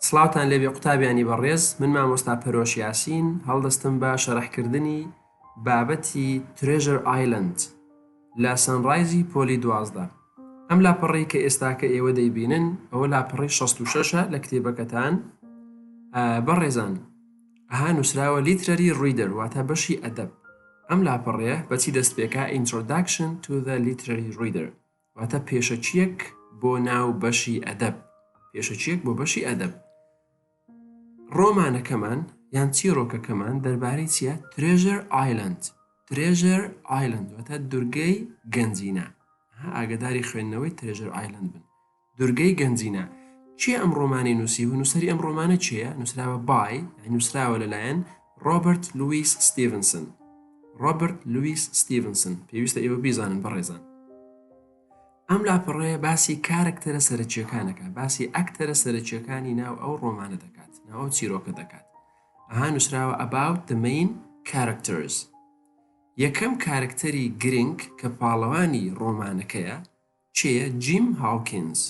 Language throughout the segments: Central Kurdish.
سڵاوتان لێبێ قوتابیانی بەڕێز من مامۆستا پەرۆش یاسین هەڵدەستم بە شەرەحکردنی بابەتی ترێژەر ئایلەند لە سەنڕایزی پۆلی دوازدە. ئەم لاپەڕەی کە ئێستاکە ئێوە دەیبینن ئەوە لاپەڕەی 66ە لە کتێبەکەتان. بەڕێزان ئەها نووسراوە لیترەری ڕیدەر واتە بەشی ئەدەب. ئەم لاپەڕەیە بەچی دەست پێکا Introduction to the Literary Reader واتە پێشەچیەک بۆ ناو بەشی ئەدەب. پێشەچیەک بۆ بەشی ئەدەب. ڕۆمانەکەمان یان چیرۆکەکەمان دەربارەی چییە؟ ترێژەر ئایلەند. ترێژەر ئایلەند واتە دورگەی گەنجینە. ئاگداری خوێندنەوەی ترێژەر ئایلەند بن. دورگەی گەنجینە. چی ئەم ڕۆمانی نووسیوە؟ نووسەری ئەم ڕۆمانە چییە؟ نووسراوە بای نووسراوە لەلایەن ڕۆبەرت لوئیس ستیڤنسن. ڕۆبەرت لوئیس ستیڤنسن. پێویستە ئێوە بیزانن بەڕێزان. ئەم لاپەڕەیە باسی کارکتەرە سەرەکیەکانەکە، باسی ئەکتەرە سەرەکیەکانی ناو ئەو ڕۆمانە دەکات، ناو ئەو چیرۆکە دەکات. ئەها نووسراوە about the main characters. یەکەم کارکتەری گرنگ کە پاڵەوانی ڕۆمانەکەیە چێە؟ جیم هاوکینز.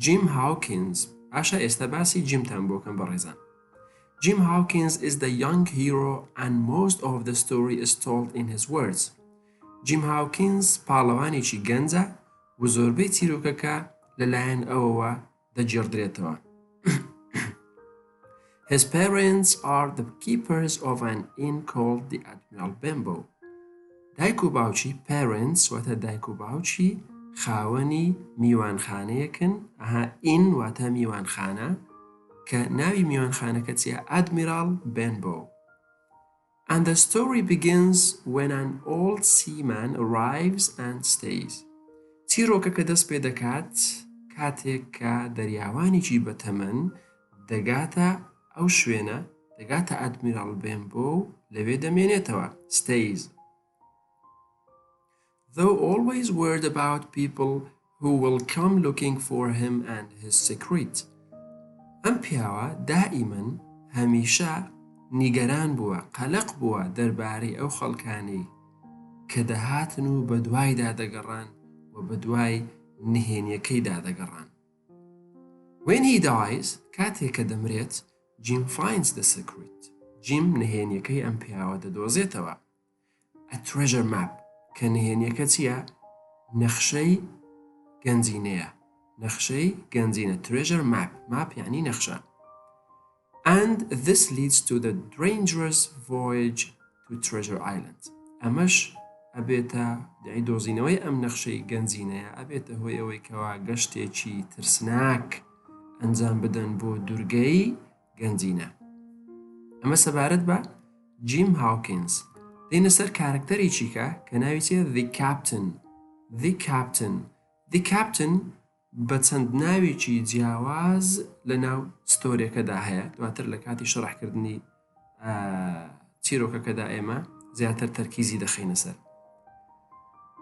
جیم هاوکینز. باشە ئێستا باسی جیمتان بۆکەم بەڕێزان. Jim Hawkins is the young hero and most of the story is told in his words. Jim Hawkins پاڵەوانێکی گەنجە و زۆربەی چیرۆکەکە لەلایەن ئەوەوە دەجێڕدرێتەوە. His parents are the keepers of an inn called the Admiral Benbow. دایک و باوکی parents واتە دایک و باوکی خاوەنی میوانخانەیەکن. ئەها inn واتە میوانخانە کە ناوی میوانخانەکە چیە؟ Admiral Benbow. And the story begins when an old seaman arrives and stays. چیرۆکەکە دەست پێ دەکات کاتێک کە دەریاوانێکی بەتەمەن دەگاتە ئەو شوێنە، دەگاتە ئەدمیرال بێنبۆ و لەوێ دەمێنێتەوە. stays. Though always worried about people who will come looking for him and his secret. ئەم پیاوە دائیمەن هەمیشە نیگەران بووە، قەلەق بووە دەربارەی ئەو خەڵکانی کە دەهاتن و بە دوایدا دەگەڕان و بە دوای نهێنیەکەیدا دەگەڕان. When he dies, کاتێک کە دەمرێت Jim finds the secret. Jim نهێنیەکەی ئەم پیاوە دەدۆزێتەوە. A treasure map کە نهێنیەکە چییە؟ نەخشەی گەنجینەیە. نەخشەی گەنجینە. treasure map. map یعنی نەخشە. And this leads to the dangerous voyage to Treasure Island. ئەمەش ئەبێتە دۆزینەوەی ئەم نەخشەی گەنجینەیە ئەبێتە هۆی ئەوەی کەوا گەشتێکی ترسناک ئەنجام بدەن بۆ دورگەی گەنجینە. ئەمە سەبارەت بە جیم هاوکینز. دێنە سەر کارکتەرێکی کە ناوی چیە؟ The Captain. The Captain. The Captain بە چەند ناوێکی جیاواز لە ناو ستۆریەکەدا هەیە. دواتر لە کاتی شەڕحکردنی چیرۆکەکەدا ئێمە زیاتر تەرکیزی دەخینە سەر.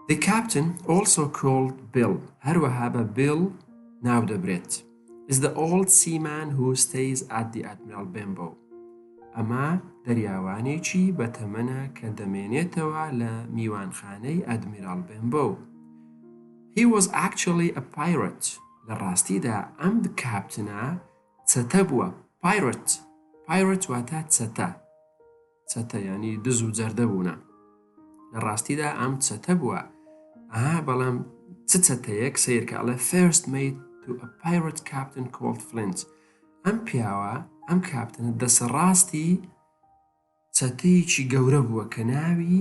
The Captain, also called Bill, هەروەها بە Bill ناو دەبرێت, is the old seaman who stays at the Admiral Benbow. ئەمە دەریاوانێکی بەتەمەنە کە دەمێنێتەوە لە میوانخانەی ئەدمیرال بێنبۆ. He was actually a pirate. لە ڕاستیدا ئەم کاپتنە چەتە بووە. Pirate. Pirate واتە چەتە. چەتە یعنی دز و جەردە بوونە. لە ڕاستیدا ئەم چەتە بووە. بەڵام چ چەتەیەک سیرکە ئەڵێ first mate to a pirate captain called Flint. ئەم پیاوە ئەم کاپتنە دەسەڕاستی چەتەیەکی گەورە بووە کە ناوی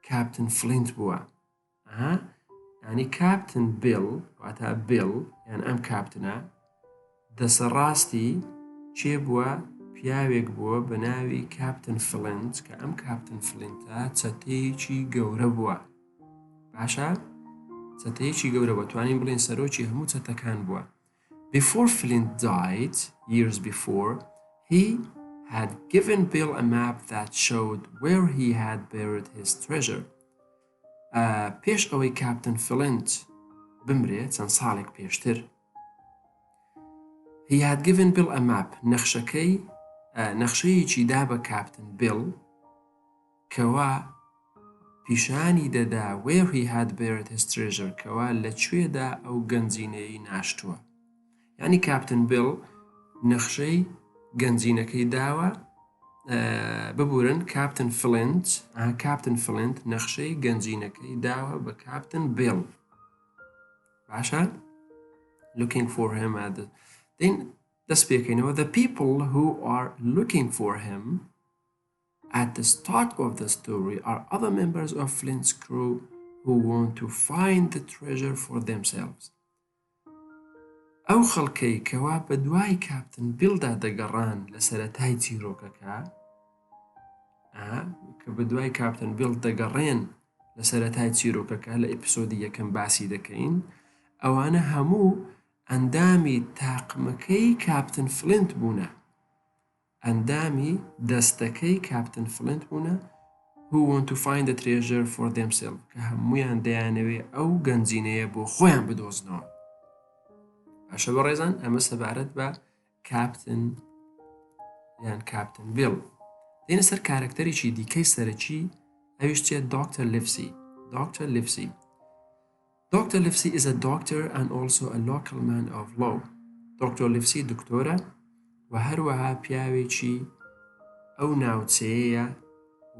کاپتن فلینت بووە. ینی کاپتن بیل واتە بیل یان ئەم کاپتنە دەسەڕاستی چێ بووە؟ پیاوێک بووە بە ناوی کاپتن فلینت کە ئەم کاپتن فلینتە چەتەیەکی گەورە بووە. باشە؟ چەتەیەکی گەورە بووە. توانین بڵێن سەرۆکی هەموو چەتەکان بووە. Before Flint died, years before, he had given Bill a map that showed where he had buried his treasure. پێش ئەوەی کاپتن فلینت بمرێت چەند ساڵێک پێشتر he had given Bill a map. نەخشەیەکی دا بە کاپتن بیل کەوا پیشانی دەدا where he had buried his treasure کەوا لەکوێدا ئەو گەنجینەی ناشتووە. یعنی کاپتن بیل نەخشەی گەنجینەکەی داوە ببورن کاپتن فلنت نەخشەی گەنجینەکەی داوە بە کاپتن بیل باشە looking for him at the then دەست پێکەینەوە the people who are looking for him at the start of the story are other members of Flint's crew who want to find the treasure for themselves. ئەو خەڵکەی کەوا بە دوای کاپتن بیلدا دەگەڕان لە سەرەتای چیرۆکەکە کە بە دوای کاپتن بیل دەگەڕێن لە سەرەتای چیرۆکەکە لە ئیپسۆدی یەکەم باسی دەکەین ئەوانە هەموو ئەندامی تاقمەکەی کاپتن فلنت بوونە ئەندامی دەستەکەی کاپتن فلنت بوونە who want to find the treasure for themselves کە هەمویان دەیانەوێ ئەو گەنجینەیە بۆ خۆیان بدۆزنەوە باشە بەڕێزان ئەمە سەبارەت بە کاپتن یان کاپتن بیل دێنە سەر کارکتەرێکی دیکەی سەرەکی ئەویش چێت Dr. Livesey. Dr. Livesey is a doctor and also a local man of law. Dr. Livesey دکتۆرە و هەروەها پیاوێکی ئەو ناوچەیەیە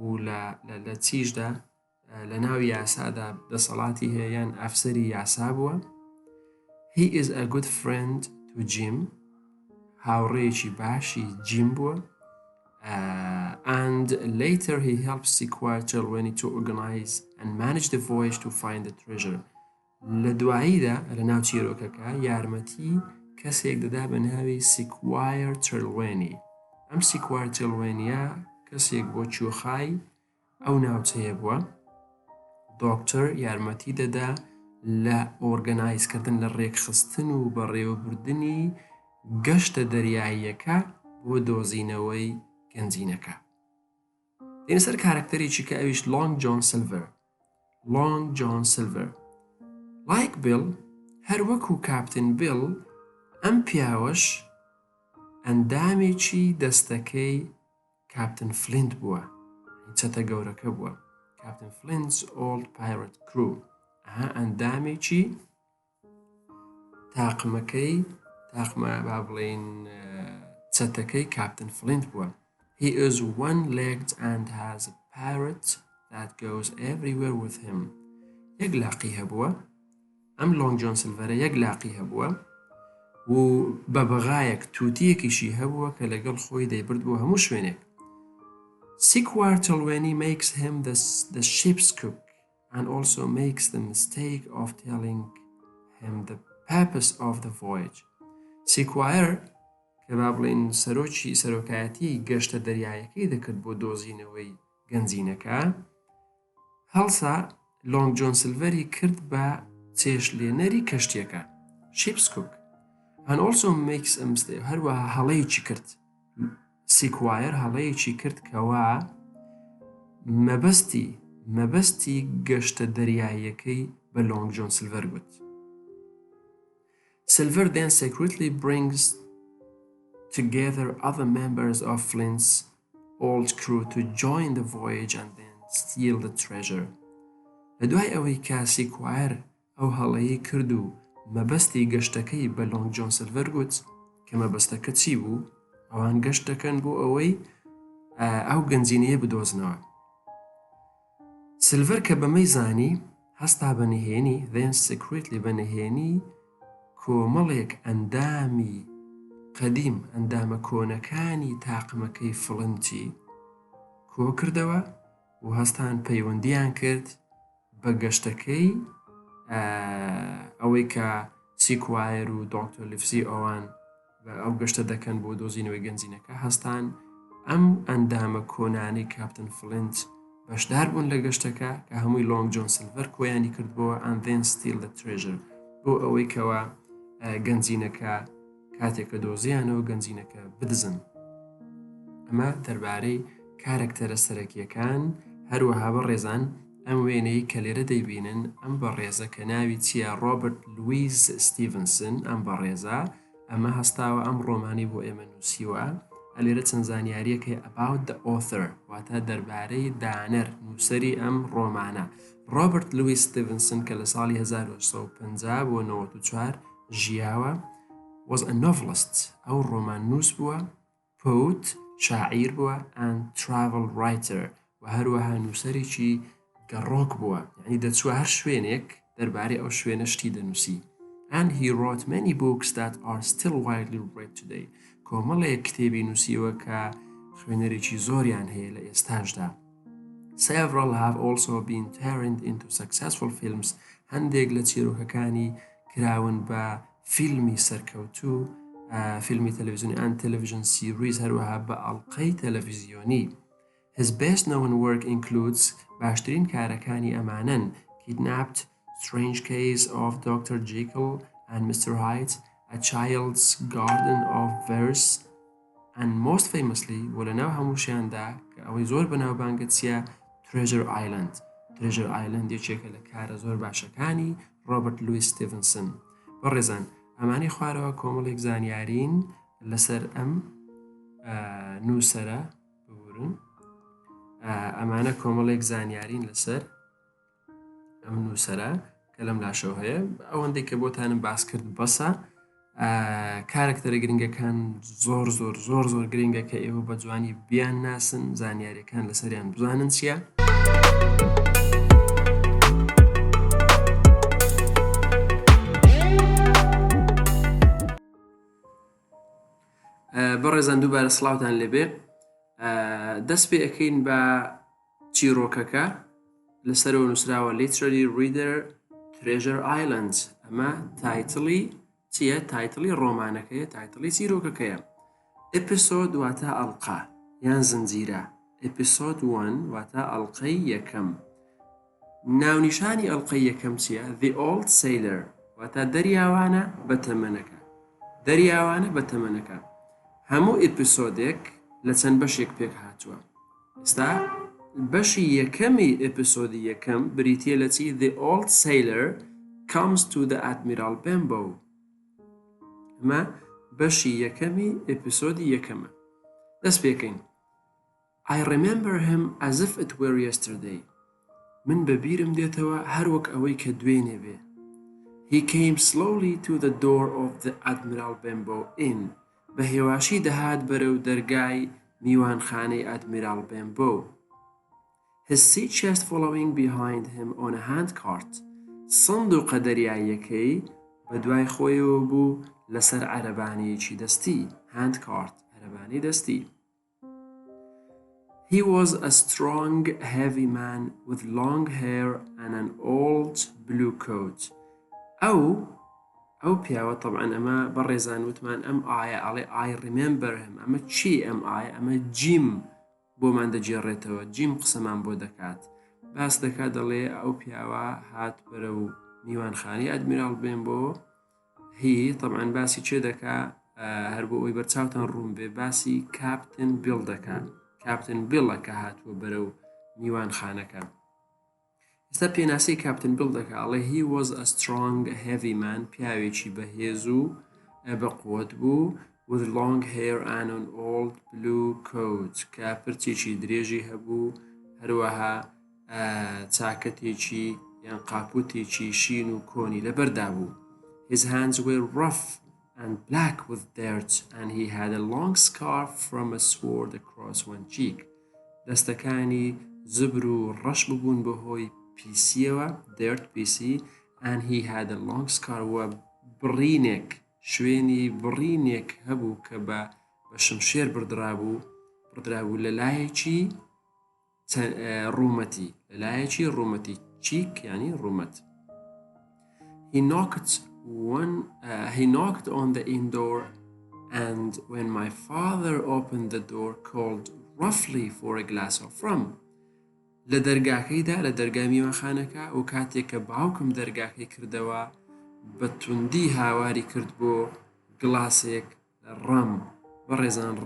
و لە چیشدا لە ناو یاسادا دەسەڵاتی هەیە یان ئەفسەری یاسا بووە. He is a good friend to Jim. هاوڕێیەکی باشی جیم بووە. And later he helps Sequoia Chilwell to organize and manage the voyage to find the treasure. لە دواییدا لە ناو چیرۆکەکە یارمەتی کەسێک دەدا بە ناوی Sequoia Chilwell. ئەم Sequoia Chilwell کەسێک بۆ چوخای ئەو ناوچەیە بووە. دۆکتەر یارمەتی دەدا لە ئۆرگەنایزکردن لە ڕێکخستن و بەڕێوەبردنی گەشتە دەریاییەکە بۆ دۆزینەوەی گەنجینەکە. دێنە سەر کارکتەرێکی کە ئەویش Long John Silver. Like Bill هەر وەکو کاپتن بیل ئەم پیاوەش ئەندامێکی دەستەکەی کاپتن فلنت بووە چەتە گەورەکە بووە کاپتن فلنت's old pirate crew ئەندامێکی تاقمەکەی با بڵێن چەتەکەی کاپتن فلنت بووە. He is one-legged and has a parrot that goes everywhere with him. یەک لاقی هەبووە ئەم لۆنگ جۆن سلڤەرە یەک لاقی هەبووە و بە بەغایەک تووتیەکیشی هەبووە کە لەگەڵ خۆی دەیبرد بۆ هەموو شوێنێک. Sequoia Chilwell makes him the ship's cook and also makes the mistake of telling him the purpose of the voyage. Sequoia کە با بڵێن سەرۆکایەتی گەشتە دەریایەکەی دەکرد بۆ دۆزینەوەی گەنجینەکە هەڵسا لۆنگ جۆن سلڤەری کرد بە چێشلێنەری کەشتیەکە ship's cook and also makes a mistake هەروەها هەڵەیەکی کرد سیکوایر هەڵەیەکی کرد کەوا مەبەستی گەشتە دەریاییەکەی بە لۆنگ جۆن سلڤەر گوت. Silver then secretly brings together other members of Flint's old crew to join the voyage and then steal the treasure. لە دوای ئەوەی کە سیکوایر ئەو هەڵەیەی کرد و مەبەستی گەشتەکەی بە لۆنگ جۆن سلڤەر گوت کە مەبەستەکە چی بوو؟ ئەوان گەشت دەکەن بۆ ئەوەی ئەو گەنجینەیە بدۆزنەوە. سلڤەر کە بەمەی زانی هەستا بە نهێنی then secretly بە نهێنی کۆمەڵێک ئەندامی قەدیم ئەندامە کۆنەکانی تاقمەکەی فڵنتی کۆ کردەوە و هەستان پەیوەندیان کرد بە گەشتەکەی ئەوەی کە سیکوایر و دۆکتۆر لیڤسی ئەوان ئەو گەشتە دەکەن بۆ دۆزینەوەی گەنجینەکە هەستان ئەم ئەندامە کۆنانی کاپتن فلنت بەشدار بوون لە گەشتەکە کە هەمووی لۆنگ جۆن سلڤەر کۆیانی کردبووە and then steal the treasure بۆ ئەوەی کەوە گەنجینەکە کاتێکە دۆزیانەوە گەنجینەکە بدزن. ئەمە دەربارەی کارکتەرە سەرەکیەکان هەروەها بەڕێزان ئەم وێنەی کە لێرە دەیبینن ئەم بەڕێزە کە ناوی چیە ڕۆبرت لویس ستیڤنسن ئەم بەڕێزە ئەمە هەستاوە ئەم ڕۆمانی بۆ ئێمە نووسیوە ئەلێرە چەند زانیاریەکەی about the author واتە دەربارەی دانەر نووسەری ئەم ڕۆمانە ڕۆبرت لویس ستیڤنسن کە لە ساڵی 1950 بۆ 94 ژیاوە was a novelist ئەو ڕۆماننووس بووە poet شاعیر بووە and travel writer و هەروەها نووسەرێکی گەڕۆک بووە یعنی دەچووە هەر شوێنێک دەربارەی ئەو شوێنە شتی دەنووسی and he wrote many books that are still widely read today کۆمەڵێک کتێبی نووسیوە کە خوێنەرێکی زۆریان هەیە لە ئێستاشدا Several have also been turned into successful films هەندێک لە چیرۆکەکانی کراون بە فیلمی سەرکەوتوو فیلمی تەلەڤیزیۆنی and television series هەروەها بە ئەڵقەی تەلەڤیزیۆنی His best known work includes باشترین کارەکانی ئەمانن Kidnapped, Strange Case of Dr. Jekyll and Mr. Hyde, A Child's Garden of Verse and most famously وەلەناو هەمووشیاندا کە ئەوەی زۆر بەناوبانگە چیە Treasure Island Treasure Island یەکێکە لە کارە زۆر باشەکانی ڕۆبرت لویس ستیڤنسن بەڕێزان ئەمانی خوارەوە کۆمەڵێک زانیارین لەسەر ئەم نووسەرە ببورن ئەمانە کۆمەڵێک زانیارین لەسەر ئەم نووسەرە کە لەم لاشەو هەیە ئەوەندەی کە بۆتانم باس کرد بەسە کارکتەرە گرنگەکان زۆر زۆر زۆر زۆر گرنگە کە ئێوە بە جوانی بیان ناسن زانیاریەکان لەسەریان بزانن چییە بەڕێزان دووبارە سڵاوتان لێبێ دەست پێ ئەەکەین بە چیرۆکەکە لەسەرەوە نووسراوە Literary Reader Treasure Island ئەمە تایتڵی چییە تایتڵی ڕۆمانەکەیە تایتڵی چیرۆکەکەیە ئیپسۆد واتە ئەڵقا یان زنجیرە ئیپسۆد 1 واتە ئەڵقەی یەکەم ناونیشانی ئەڵقەی یەکەم چییە The Old Sailor واتە دەریاوانە بە تەمەنەکە دەریاوانە بە تەمەنەکە هەموو ئیپسۆدێک لە چەند بەشێک پێک هاتووە ئێستا بەشی یەکەمی ئیپسۆدی یەکەم بریتیە لە چی The Old Sailor comes to the Admiral Benbow ئەمە بەشی یەکەمی ئیپسۆدی یەکەمە دەست پێکەین I remember him as if it were yesterday من بەبیرم دێتەوە هەروەک ئەوەی کە دوێنێ بێ He came slowly to the door of the Admiral Benbow Inn بە هێواشی دەهات بەرەو دەرگای میوانخانەی ئەدمیرال بێمبۆ His sea chest following behind him on a handcart سندوقە دەریاییەکەی بە دوای خۆیەوە بوو لەسەر عەرەبانەیەکی دەستی handcart عەرەبانەی دەستی He was a strong, heavy man with long hair and an old blue coat. ئەو پیاوە طبعا ئەمە بەڕێزان وتمان ئەم ئایا ئەڵێ I remember him ئەمە چی ئەم ئایا ئەمە جیم بۆمان دەجێڕێتەوە جیم قسەمان بۆ دەکات باس دەکات دەڵێ ئەو پیاوە هات بەرە و میوانخانەی ئەدمیرال بێمبۆ هی طبعا باسی چێ دەکا هەر بۆ ئەوی بەرچاوتان ڕوون بێ باسی کاپتن بیڵ دەکات کاپتن بیڵە کە هاتووە بەرە و میوانخانەکە ئێستا پێناسی کاپتن بیڵ دەکا ئەڵێ he was a strong heavy man پیاوێکی بەهێز و بەقووت بوو with long hair and an old blue coat کە پرچێکی درێژی هەبوو هەروەها چاکەتێکی یان قاپوتێکی شین و کۆنی لەبەردا بوو His hands were rough and black with dirt and he had a long scar from a sword across one cheek دەستەکانی زبر و ڕەش ببوون بەهۆی پیسیەوە dirt پیسی and he had a long scar و بڕینێک شوێنی بڕینێک هەبوو کە بە شمشێر بردرابوو لەلایەکی ڕوومەتی چیک ینی ڕوومەت He knocked on the inn door and when my father opened the door called roughly for a glass of rum لە دەرگاکەیدا لە دەرگای میوانخانەکە و کاتێک کە باوکم دەرگاکەی کردەوە بە توندی هاواری کرد بۆ گڵاسێک ڕەم بەڕێزان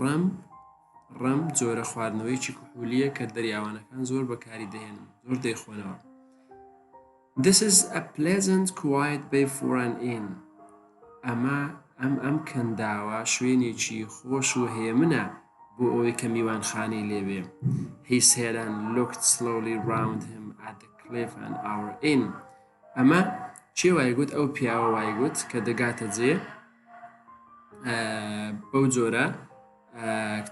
ڕەم جۆرە خواردنەوەیکی کوحولیە کە دەریاوانەکان زۆر بەکاری دەهێنن زۆر دەیخۆنەوە This is a pleasant quiet bay for an inn ئەمە ئەم کەنداوە شوێنێکی خۆش و هێمنە بۆ ئەوەی کە میوانخانەی لێبێ He said and looked slowly round him at the cliff and our inn ئەمە چێ وای گوت ئەو پیاوە وای گوت کە دەگاتە جێ بەو جۆرە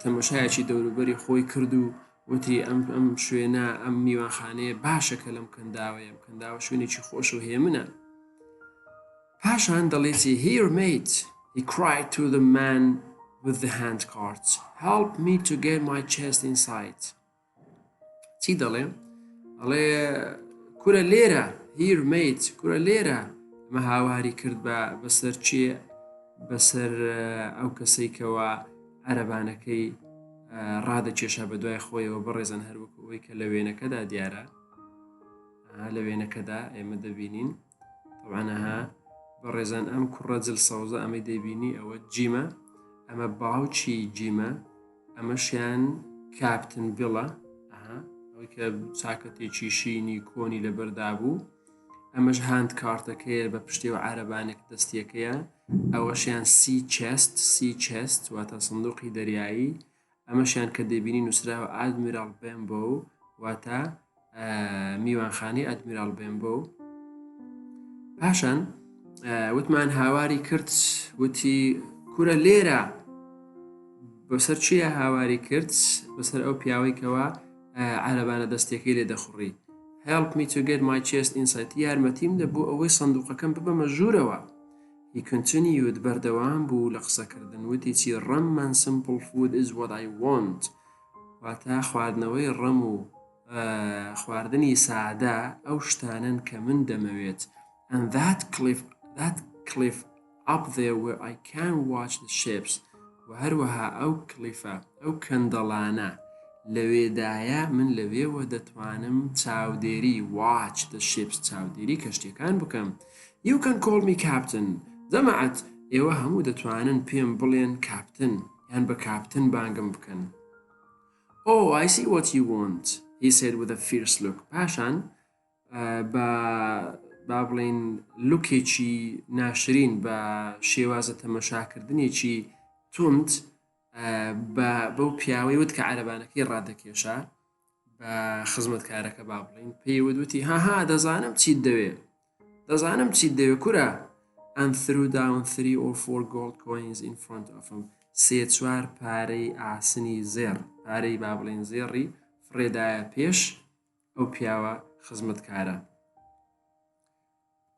تەماشایەکی دەوروبەری خۆی کرد و وتی ئەم شوێنە ئەم میوانخانەیە باشەکە لەم کەنداوەیە ئەم کەنداوە شوێنێکی خۆش و هێمنە. پاشان دەڵێتی Here mate, he cried to the man with the handcart. Help me to get my chest inside. چی دەڵێ؟ ئەڵێ کورە لێرە Here mate, کورە لێرە. ئەمە هاواری کرد بەسەر چیە؟ بەسەر ئەو کەسەی کەوە عەرەبانەکەی ڕادەکێشا بە دوای خۆیەوە بەڕێزن هەروەکو ئەوەی کە لە وێنەکەدا دیارە لە وێنەکەدا ئێمە دەبینین طبعاًها بەڕێزان ئەم کوڕە جل سەوزە ئەمەی دەبینی ئەوە جیمە ئەمە باوکی جیمە ئەمەشیان کاپتن بیڵە ئەوەی کە چاکەتێکی شینی کۆنی لەبەردا بوو ئەمەش هاند کارتەکەیە بە پشتیەوە عەرەبانێک دەستیەکەیە ئەوەشیان سی چست واتە سندوقی دەریایی ئەمەشیان کە دەبینی نووسراوە ئادمیرال بێمبۆ واتە میوانخانەی ئادمیرال بێمبۆ. پاشان وتمان هاواری کرد وتی کورە لێرە بەسەر چیە هاواری کرد بەسەر ئەو پیاوەی کەوە عەرەبانە دەستیەکەی لێ دەخوڕی Help me to get my chest inside. یارمەتیم دە بۆ ئەوەی سندوقەکەم ببەمە ژوورەوە. He continued بەردەوام بوو لە قسەکردن وتی چی ڕەم and simple food is what I want. واتە خواردنەوەی ڕەم و خواردنی سادە ئەو شتانن کە من دەمەوێت. And that cliff up there where I can watch the ships. و هەروەها ئەو کلیفە ئەو کەندەڵانە لەوێدایە من لەوێوە دەتوانم چاودێری watch the ships چاودێری کەشتیەکان بکەم. You can call me captain. دەمەعەت ئێوە هەموو دەتوانن پێم بڵێن کاپتن یان بە کاپتن بانگم بکەن. Oh, I see what you want, he said with a fierce look. پاشان با بڵێن لوکێکی ناشرین بە شێوازە تەمەشاکردنێکی توند بەو پیاوەی وت کە عەرەبانەکەی ڕادەکێشا بە خزمەتکارەکە با بڵێن پێی وتی هاها دەزانم چیت دەوێ کورە. And threw down 3 or 4 gold coins in front of him. 3-4 پارەی ئاسنی زێڕ پارەی با بڵێن زێڕی فڕێدایە پێش ئەو پیاوە خزمەتکارە.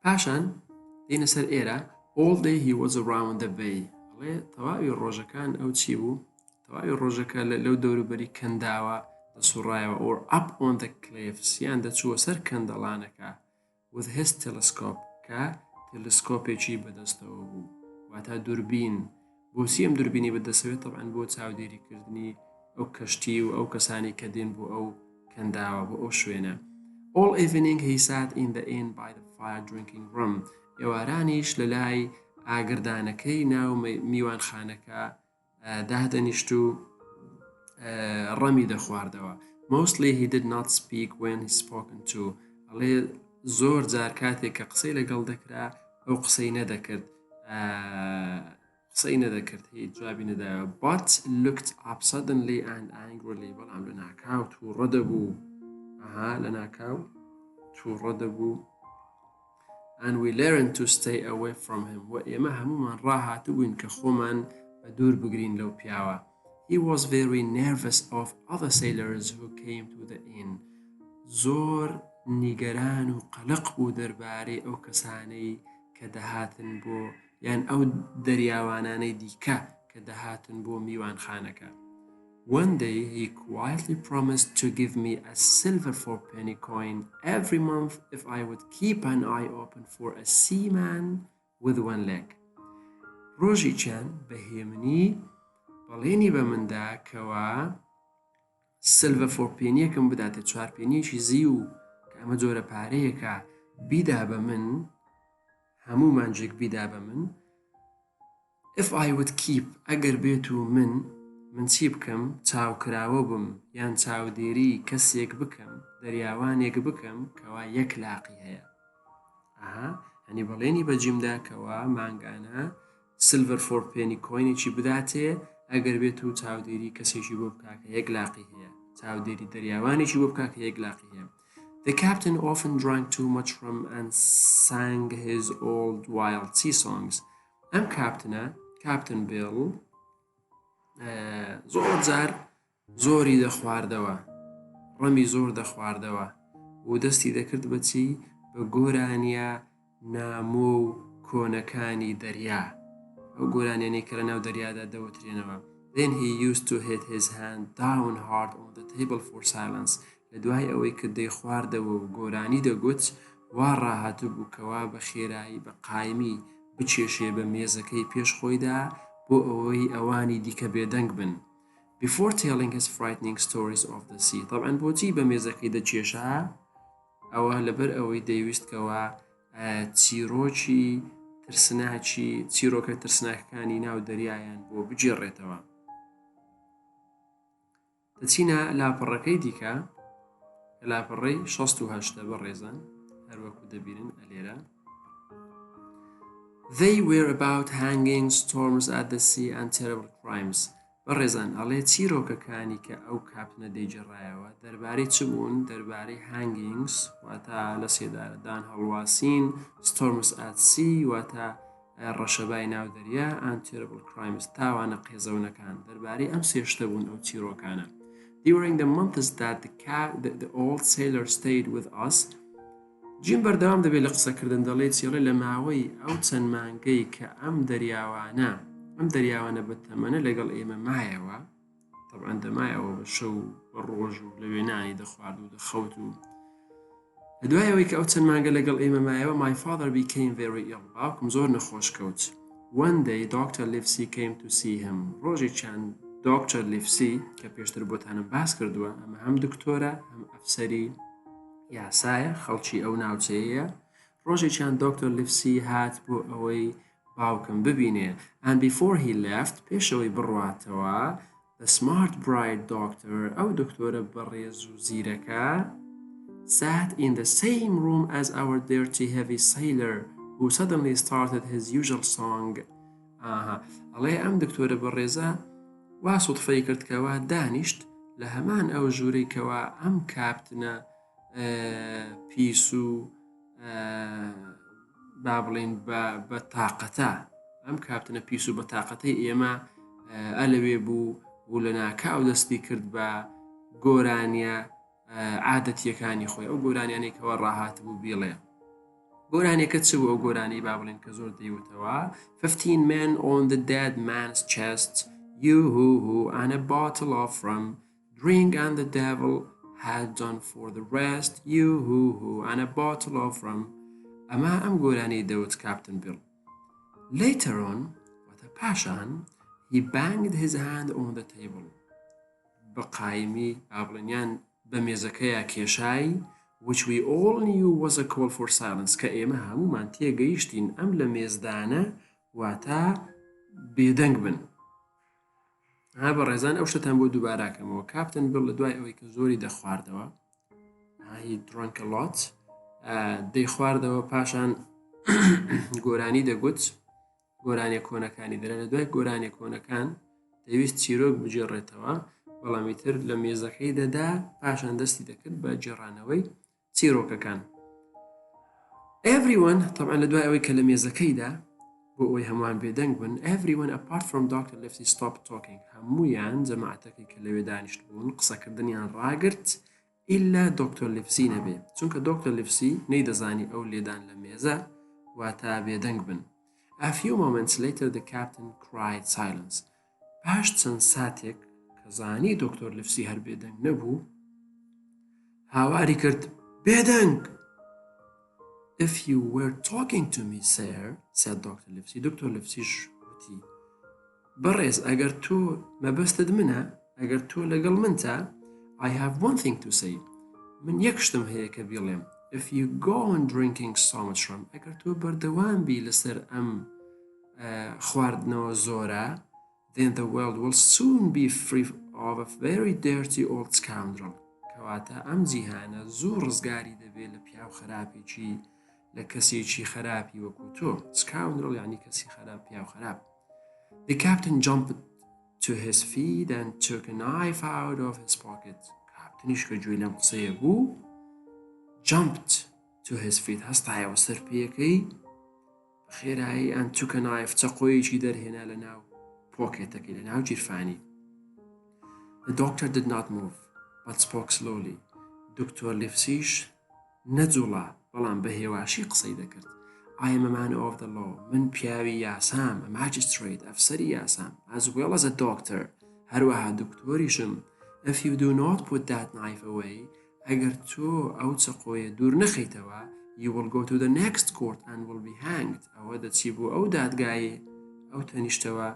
پاشان دێنە سەر ئێرە all day he was around the bay. ئەڵێ تەواوی ڕۆژەکان ئەو چی بوو؟ تەواوی ڕۆژەکە لەو دەوروبەری کەنداوە دەسوڕایەوە or up on the cliffs یان دەچووە سەر کەندەڵانەکە with his telescope کە تێلسکۆپێکی بەدەستەوە بوو واتە دوربین. بۆچی ئەم دوربینی بەدەستەوێت طبعاً بۆ چاودێریکردنی ئەو کەشتی و ئەو کەسانی کە دێن بۆ ئەو کەنداوە بۆ ئەو شوێنە. All evening he sat in the inn by the fire drinking rum. ئێوارانیش لە لای ئاگردانەکەی ناو میوانخانەکە دادەنیشت و ڕەمی دەخواردەوە. Mostly he did not speak when he spoken to. ئەڵێ زۆر جار کاتێک کە قسەی لەگەڵ دەکرا ئەو قسەی نەدەکرد هیچ جوابی نەدایەوە. But looked up suddenly and angrily. بەڵام لە ناکاو تووڕە دەبوو لە ناکاو تووڕە دەبوو. And we learned to stay away from him. و ئێمە هەمومان ڕاهاتووین کە خۆمان بە دوور بگرین لەو پیاوە. He was very nervous of other sailors who came to the inn. زۆر نیگەران و قەلق بوو دەربارەی ئەو کەسانەی کە دەهاتن بۆ یان ئەو دەریاوانانەی دیکە کە دەهاتن بۆ میوانخانەکە. One day he quietly promised to give me a silver 4-penny coin every month if I would keep an eye open for a seaman with 1 leg. ڕۆژی چەند بەهێمنی بەڵێنی بە مندا کەوا سلڤە 4-پێنیەکم بداتە 4-پێنیەکی زی و کە ئەمە جۆرە پارەیەکە بیدا بە من هەموو مانجێک بیدا بە من. If I would keep ئەگەر بێت و من چی بکەم چاوکراوە بم یان چاودێری کەسێک بکەم دەریاوانێک بکەم کەوا 1 لاقی هەیە. هەنی بەڵێنی بەجیمدا کەوا مانگانە سلڤەر 4-پێنی کۆینێکی بداتێ ئەگەر بێت و چاودێری کەسێکی بۆ بکا کە 1 لاقی هەیە چاودێری دەریاوانێکی بۆ بکا کە 1 لاقی هەیە. The captain often drank too much rum and sang his old wild sea songs. ئەم کاپتنە Captain Bill زۆر جار زۆری دەخواردەوە ڕەمی زۆر دەخواردەوە و دەستی دەکرد بە چی بە گۆرانیە نامۆ و کۆنەکانی دەریا ئەو گۆرانیانەی کە لە ناو دەریادا دەوترێنەوە. Then he used to hit his hand down hard on the table for silence. لە دوای ئەوەی کە دەیخواردەوە و گۆرانی دەگوت وا ڕاهاتوو بوو کەوا بە خێرایی بە قایمی بچێشێ بە مێزەکەی پێش خۆیدا بۆ ئەوەی ئەوانی دیکە بێدەنگ بن. Before telling his frightening stories of the sea. طبعا بۆچی بە مێزەکەی دەچێشا؟ ئەوە لەبەر ئەوەی دەیویستکەوە چیرۆکی ترسناکی چیرۆکە ترسناکەکانی ناو دەریایان بۆ بجێڕێتەوە. دەچینە لاپەڕەکەی دیکە کە لاپەڕەی 68 بەڕێزان هەروەکو دەبینن ئەلێرە. They were about hanging storms at the sea and terrible crimes. بەڕێزان ئەڵێ چیرۆکەکانی کە ئەو کاپنە دەیجێڕایەوە دەربارەی چ بوون؟ دەربارەی hangings واتە لە سێدارەدان هەڵواسین، storms at sea واتە ڕەشەبای ناو دەریا and terrible crimes تاوانە قێزەونەکان دەربارەی ئەم سێشتە بوون ئەو چیرۆکانە. During the months that the old sailor stayed with us جیم بەردەوام دەبێت لە قسەکردن دەڵێت چێڵێ لە ماوەی ئەو چەند مانگەی کە ئەم دەریاوانە بەتەمەنە لەگەڵ ئێمە مایەوە طبعا دەمایەوە بە شەو بە ڕۆژ و لە وێنانی دەخوارد و دەخەوت و لە دوایەوەی کە ئەو چەند مانگە لەگەڵ ئێمە مایەوە my father became very ill باوکم زۆر نەخۆش کەوت. One day Dr. Livesey came to see him. ڕۆژێکیان Dr. Livesey کە پێشتر بۆتانم باس کردووە ئەمە هەم دکتۆرە هەم ئەفسەری یاسایە خەڵکی ئەو ناوچەیە ڕۆژێکیان Dr. Livesey هات بۆ ئەوەی باوکم ببینێ and before he left پێشەوەی بڕواتەوە the smart bright doctor ئەو دکتۆرە بەڕێز و زیرەکە sat in the same room as our dirty heavy sailor who suddenly started his usual song. ئەڵێ ئەم دکتۆرە بەڕێزە وا سوتفەی کردکەوە دانیشت لە هەمان ئەو ژوورەی کەوا ئەم کاپتنە پیس و با بڵێن بە تااقەتە ئەم کاپتنە پیس و بە تااقەتەی ئێمە ئەلەوێ بوو و لە ناکاو دەستی کرد بە گۆرانیە عادەتیەکانی خۆی ئەو گۆرانیانەی کەەوە ڕاهات بوو بیڵێ گۆرانێکە چ بوو ئەو گۆرانی با بڵێن کە زۆر دەیوتەوە 15 men on the dead man's chest you and a bottle of rum drink and the devil had done for the rest you and a bottle of rum. ئەمە ئەم گۆرانی دەوت Captain Bill. Later on واتە پاشان he banged his hand on the table بە قایمی ئابڵێنیان بە مێزەکەیە کێشایی which we all knew was a call for silence کە ئێمە هەمومان تێگەیشتین ئەم لە مێزدانە واتە بێدەنگ بن. بەڕێزان ئەو شتان بۆ دووباراکەمەوە Captain Bill لە دوای ئەوەی کە زۆری دەخواردەوە he drank a lot دەیخواردەوە پاشان گۆرانی دەگوت گۆرانی کۆنەکانی دەرە لە دوای گۆرانی کۆنەکان دەویست چیرۆک بجێڕێتەوە بەڵامی تر لە مێزەکەی دەدا پاشان دەستی دەکرد بە جێڕانەوەی چیرۆکەکان. Everyone طبعا لە دوای ئەوەی کە لە مێزەکەیدا بۆ ئەوەی هەمووان بێدەنگ بن everyone apart from Dr. Livesey stopped talking هەموویان جەماعەتەکەی کە لەوێ دانیشت بوون قسەکردنیان ڕاگرت ئیلا Dr. Livesey نەبێ چونکە Dr. Livesey نەیدەزانی ئەو لێدان لە مێزە واتە بێدەنگ بن. A few moments later the captain cried silence. پاش چەند ساتێک کە زانی Dr. Livesey هەر بێدەنگ نەبوو هاواری کرد بێدەنگ. If you were talking to me, sir, said Dr. Livesey. Dr. Livesey وتی بەڕێز ئەگەر تۆ مەبەستت منە ئەگەر تۆ لەگەڵ منتە I have one thing to say. من یەک شتم هەیە کە بیڵێم. If you go on drinking so much rum, ئەگەر تۆ بەردەوام بی لەسەر ئەم خواردنەوە زۆرە then the world will soon be free of a very dirty old scoundrel. کەواتە ئەم جیهانە زوو ڕزگاری دەبێت لە پیاو خراپێکی لە کەسێکی خراپی وەکو تۆ. Scoundrel یعنی کەسی خراپ پیاو خراپ. The captain jumped to his feet and took a knife out of his pocket. کاپتنیش کە گوێی لەم قسەیە بوو jumped to his feet هەستایەوە سەر پێیەکەی بەخێرایی ئەم تووکە نایف چەقۆیەکی دەرهێنا لە ناو پۆکێتەکەی لە ناو جیرفانی. The doctor did not move, but spoke slowly. دکتۆر لیفسیش نەجوڵا بەڵام بە هێواشی قسەی دەکرد. I am a man of the law. من پیاوی یاسام, a magistrate, ئەفسەری یاسام, as well as a doctor. هەروەها دکتۆریشم. If you do not put that knife away, ئەگەر تۆ ئەو چەقۆیە دوور نەخەیتەوە, you will go to the next court and will be hanged. ئەوە دەچی بۆ ئەو دادگایە, ئەو تەنیشتەوە,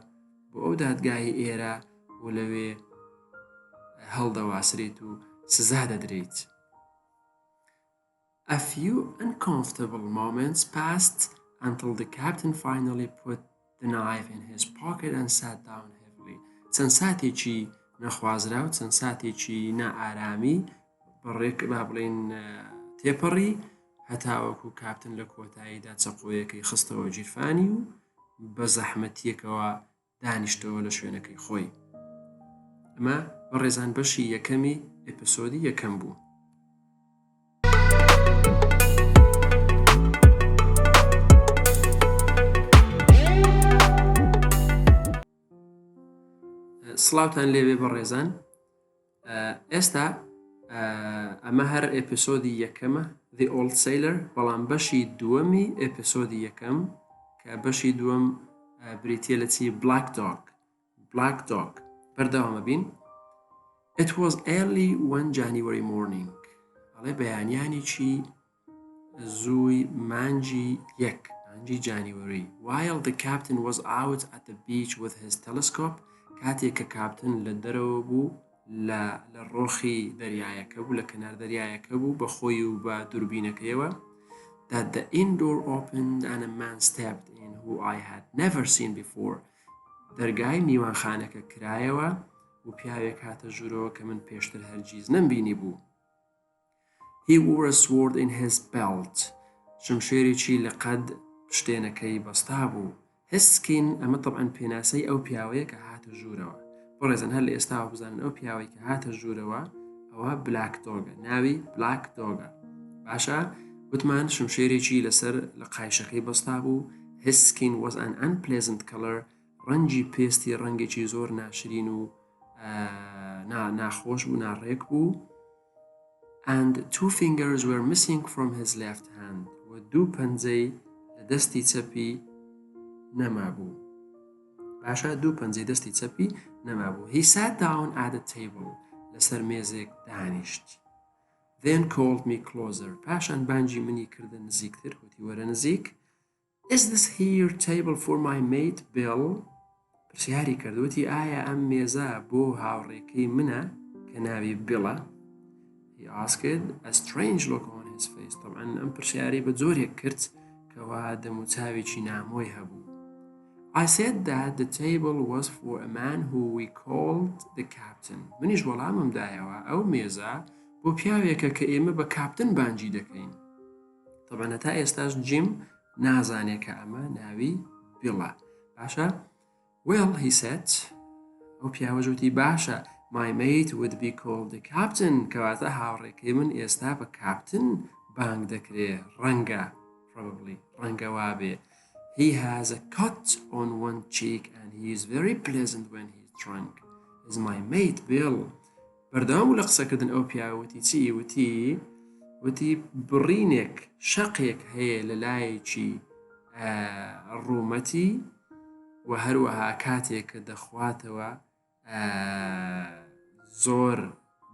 بۆ ئەو دادگایە ئێرە و لەوێ هەڵدەواسرێت و سزا دەدرێت. A few uncomfortable moments passed until the captain finally put the knife in his pocket and sat down heavily. چەند ساتێکی نەخوازرا و چەند ساتێکی نائارامی بەڕێک با بڵێن تێپەڕی هەتاوەکو کاپتن لە کۆتاییدا چەقۆیەکەی خستەوە جیرفانی و بە زەحمەتیەکەوە دانیشتەوە لە شوێنەکەی خۆی. ئەمە بەڕێزان بەشی یەکەمی ئیپسۆدی یەکەم بوو. سڵاوتان لێوێ بەڕێزان. ئێستا ئەمە هەر ئیپسۆدی یەکەمە The Old Sailor بەڵام بەشی دووەمی ئیپسۆدی یەکەم کە بەشی دووەم بریتیە لە چی Black Dog بەردەوامە بین. It was early one January morning. ئەڵێ بەیانیانێکی زووی مانجی January. While the captain was out at the beach with his telescope, کاتێک کە کاپتن لە دەرەوە بوو لە ڕۆخی دەریایەکە بوو لە کەنار دەریایەکە بوو بە خۆی و بە دووربینەکەیەوە that the inn door opened and a man stepped in who I had never seen before. دەرگای میوانخانەکە کرایەوە و پیاوێک هاتە ژوورەوە کە من پێشتر هەرگیز نەمبینی بوو. He wore a sword in his belt. شمشێرێکی لە قەد پشتێنەکەی بەستا بوو. His skin ئەمە طبعاً پێناسەی ئەو پیاوەیە کە هاتە ژوورەوە. بەڕێزان هەر لە ئێستاوە بزانن ئەو پیاوەی کە هاتە ژوورەوە ئەوە Black Dogە, ناوی Black Dogە. باشە وتمان شمشێرێکی لەسەر لە قایشەکەی بەستا بوو. His skin was an unpleasant color. ڕەنگی پێستی ڕەنگێکی زۆر ناشرین و ناخۆش بوو, ناڕێک بوو. And 2 fingers were missing from his left hand. و دوو پەنجەی لە دەستی چەپی نەمابوو. باشە دوو پەنجەی دەستی چەپی نەمابوو. He sat down at the table. لەسەر مێزێک دانیشت. Then called me closer. پاشان بانگی منی کردە نزیکتر, وتی وەرە نزیک. Is this here table for my mate Bill? پرسیاری کرد, وتی ئایا ئەم مێزە بۆ هاوڕێکەی منە کە ناوی بڵە؟ He asked, a strange look on his face. طبعاً ئەم پرسیاری بە جۆرێک کرد کەوا دەموچاوێکی نامۆی هەبوو. I said that the table was for a man who we called the captain. منیش وەڵامم دایەوە ئەو مێزە بۆ پیاوێکە کە ئێمە بە کاپتن بانگی دەکەین. طبعاً هەتا ئێستاش جیم نازانێ کە ئەمە ناوی بڵە. باشە؟ Well, he said, ئەو پیاوە جوتی باشە, my mate would be called the captain. کەواتە هاوڕێکەی من ئێستا بە کاپتن بانگ دەکرێ. ڕەنگە, probably, ڕەنگە وابێ. He has a cut on one cheek and he is very pleasant when he's drunk. Is my mate Bill. بەردەوام لە قسەکردن ئەو پیاوەتی چی وتی بڕینێک شەقێک هەیە لە لایەکی ڕوومەتی و هەروەها کاتێک کە دەخواتەوە زۆر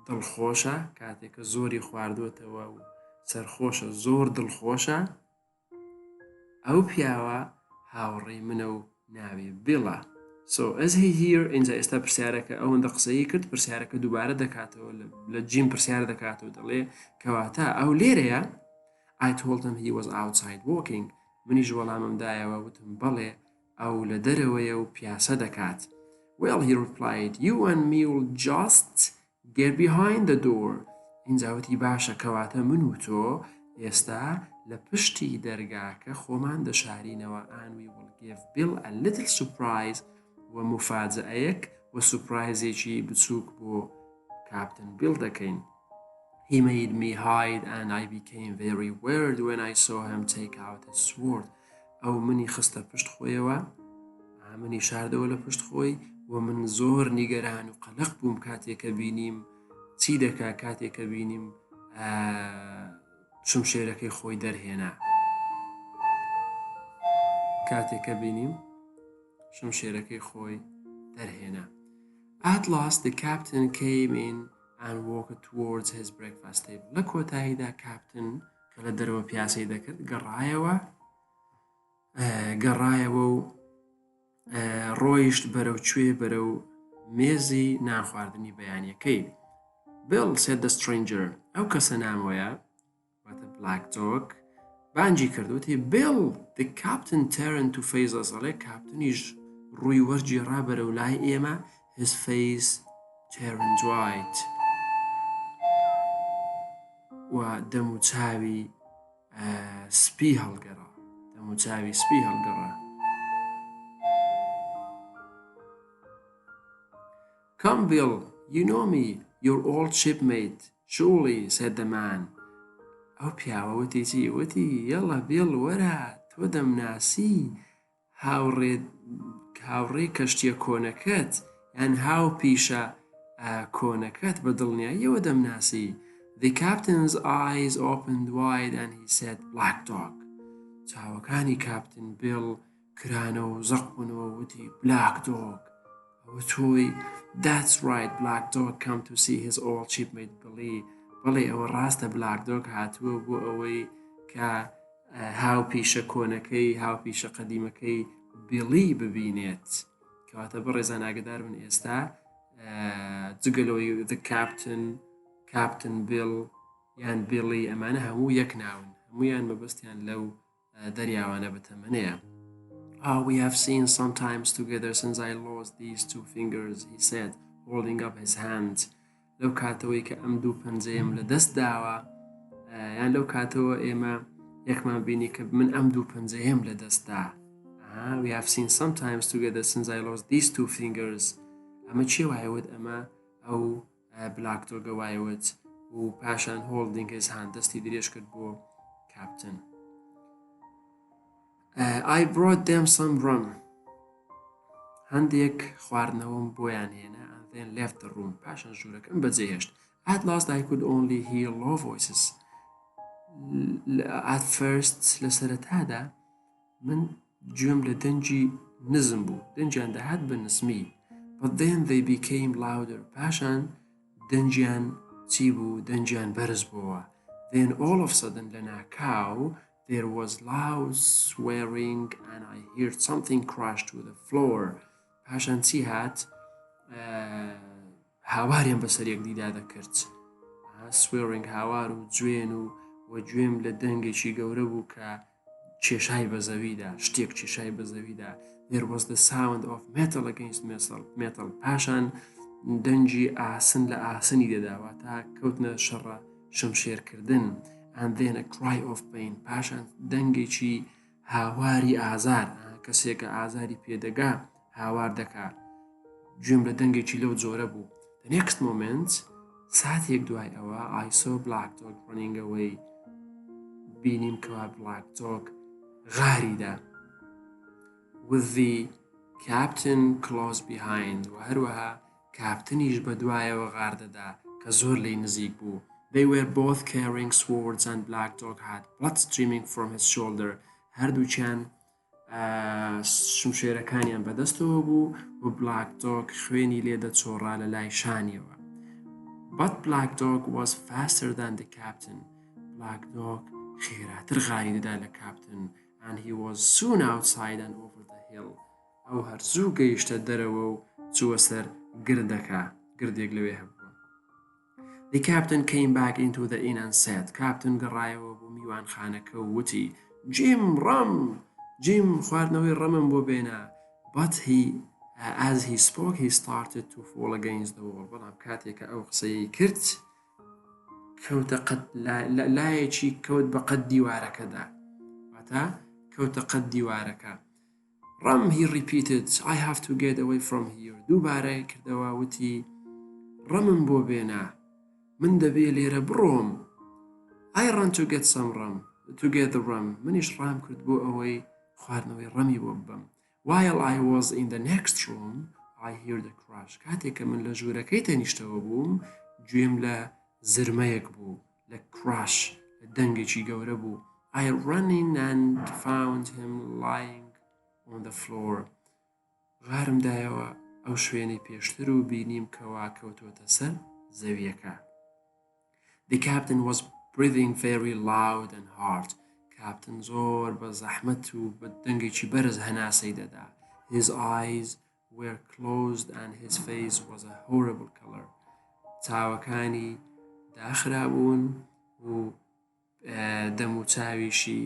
دڵخۆشە, کاتێک کە زۆری خواردوێتەوە و سەرخۆشە, زۆر دڵخۆشە. ئەو پیاوە هاوڕێی منە و ناوی بڵە. So as he here اینجا ئێستا پرسیارەکە ئەوەندە قسەی کرد, پرسیارەکە دووبارە دەکاتەوە لە جیم پرسیار دەکاتەوە, دەڵێ کەواتە ئەو لێرەیە. I told him he was outside walking. منیش وەڵامم دایەوە, وتم بەڵێ ئەو لە دەرەوەیە و پیاسە دەکات. Well, he replied, you and me will just get behind the door. اینجا وتی باشە کەواتە من و تۆ ئێستا لە پشتی دەرگاکە خۆمان دەشارینەوە. And we will give Bill a little surprise. و مفاجئەیەک و سورپرایزێکی بچووک بۆ کاپتن بیل دەکەین. He made me hide and I became very worried when I saw him take out his sword. ئەو منی خستە پشت خۆیەوە منی شاردەوە لە پشت خۆی و من زۆر نیگەران و قەلق بووم کاتێککە بینیم چی دەکا کاتێککە بینیم شمشێرەکەی خۆی دەرهێنا کاتێککە بینیم شمشێرەکەی خۆی دەرهێنا. At last the captain came in and walked towards his breakfast table. لە کۆتاییدا کاپتن کە لە دەرەوە پیاسەی دەکرد گەڕایەوە و ڕۆیشت بەرەو کوێ بەرەو مێزی نانخواردنی بەیانیەکەی. Bill said the stranger. ئەو کەسە نامۆیە واتە black dog بانجی کردوتی Bill, the captain turned to face us. ئەڵێ کاپتنیش ڕووی وەرجێڕا بەرەو لای ئێمە. His face turned white. و دەم و چاوی سپی هەڵگەڕا. Come, Bill, you know me, your old shipmate, surely, said the man. ئەو پیاوە وتی چی؟ وتی یەڵە بیڵ وەرە تۆ دەمناسی هاوڕێی کەشتیە کۆنەکەت یان هاو پیشە کۆنەکەت بە دڵنیاییەوە دەمناسی. The captain's eyes opened wide and he said, Black dog. چاوەکانی کاپتن بیڵ کرانە و زەق بوونەوە وتی Black dog. ئەوە تۆی That's right, Black dog come to see his old shipmate Billy. بەڵێ ئەوە ڕاستە Black dog هاتووە بۆ ئەوەی کە هاو پیشە کۆنەکەی هاو پیشە قەدیمەکەی بیڵی ببینێت. کەواتە بەڕێزان ئاگدار بن ئێستا جگەلەوەی The Captain Bill یان بیڵی ئەمانە هەموو یەک ناون هەمویان مەبەستیان لەو دەریاوانە بەتەمەنەیە. We have seen sometimes together since I lost these two fingers, he said, holding up his hand. لەو کاتەوەی کە ئەم دوو پەنجەیەم لە دەست داوە یان لەو کاتەوە ئێمە یەکمان بینی کە من ئەم دوو پەنجەیەم لە دەستدا. We have seen sometimes together since I lost these two fingers. ئەمە چی وایەوت؟ ئەمە ئەو Black dog وایەوت و پاشان holding his hand دەستی درێژ کرد بۆ کاپتن. I brought them some rum. هەندێک خواردنەوەم بۆیان هێنا and then left the room. پاشان ژوورەکەم بەجێهێشت. At last I could only hear low voices. At first لە سەرەتادا من گوێم لە دەنجی نزم بوو دەنجیان دەهات بە نزمی. But then they became louder. پاشان دەنجیان چی بوو؟ دەنجیان بەرز بووە. Then all of a sudden لە ناکاو there was loud swearing and I heard something crash to the floor. پاشان چی هات؟ هاواریان بەسەر یەکدیدا دەکرد. swearing هاوار و جوێن و گوێم لە دەنگێکی گەورە بوو کە کێشای بە زەویدا شتێک کێشای بە زەویدا. There was the sound of metal against metal. پاشان دەنجی ئاسن لە ئاسنی دەداوە تا کەوتنە شەڕە شمشێرکردن. And then a cry of pain. پاشان دەنگێکی هاواری ئازار کەسێکە ئازاری پێدەگا هاوار دەکا. گوێم لە دەنگێکی لەو جۆرە بوو. The next moment ساتێک دوای ئەوە I saw Black dog running away. بینیم کەوا Black dog غاریدا with the captain close behind. و هەروەها کاپتنیش بە دوایەوە غاردەدا کە زۆر لێی نزیک بوو. They were both carrying swords and Black dog had blood streaming from his shoulder. هەردووچیان شمشێرەکانیان بەدەستەوە بوو و Black dog خوێنی لێدەچۆڕا لە لای شانیەوە. But Black dog was faster than the captain. Black dog خێراتر غاریدەدا لە کاپتن and he was soon outside and over the hill. ئەو هەرزوو گەیشتە دەرەوە و چووە سەر گردێک لەوێ هەبووە. The captain came back into the inn and said, کاپتن گەڕایەوە بۆ میوان خانەکە و وتی Jim خواردنەوەی ڕەمم بۆ بێنە. But as he spoke he started to fall against the wall. بەڵام کاتێکە ئەو قسەی کرد لایەکی کەوت بە قەد دیوارەکەدا واتە کەوتە قەد دیوارەکە. Rum, he repeated, I have to get away from here. دووبارە کردەوە وتی ڕەمم بۆ بێنە من دەبێ لێرە بڕۆم. I ran to get some rum to get the rum. منیش ڕام کرد بۆ ئەوەی خواردنەوەی ڕەمی بۆ ببەم. While I was in the next room, I heard the crash. کاتێک کە من لە ژوورەکەی تەنیشتەوە بووم، گوێم لە زرمەیەک بوو، لە crash، لە دەنگێکی گەورە بوو. I ran in and found him lying on the floor. غارم دایەوە ئەو شوێنەی پێشتر و بینیم کەوا کەوتۆتە سەر زەویەکە. The captain was breathing very loud and hard. کاپتن زۆر بە زەحمەت و بە دەنگێکی بەرز هەناسەی دەدا. His eyes were closed and his face was a horrible color. چاوەکانی داخرابوون و دەم و چاویشی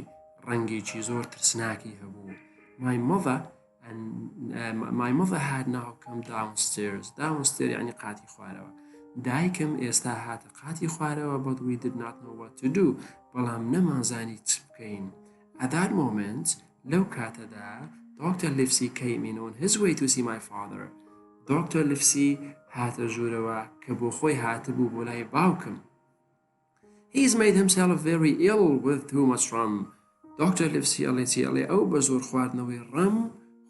ڕەنگێکی زۆر ترسناکی هەبوو. My mother had now come downstairs. Downstairs یعنی قاتی خوارەوە. دایکم ئێستا هاتە قاتی خوارەوە but we did not know what to do. بەڵام نەمانزانی چ بکەین. At that moment, لەو کاتەدا Dr. Livesey came in on his way to see my father. Dr. Livesey هاتە ژوورەوە کە بۆ خۆی هاتبوو بۆ لای باوکم. He's made himself very ill with too much rum. Dr. Livesey ئەڵێ ئەو بە زۆر خواردنەوەی ڕەم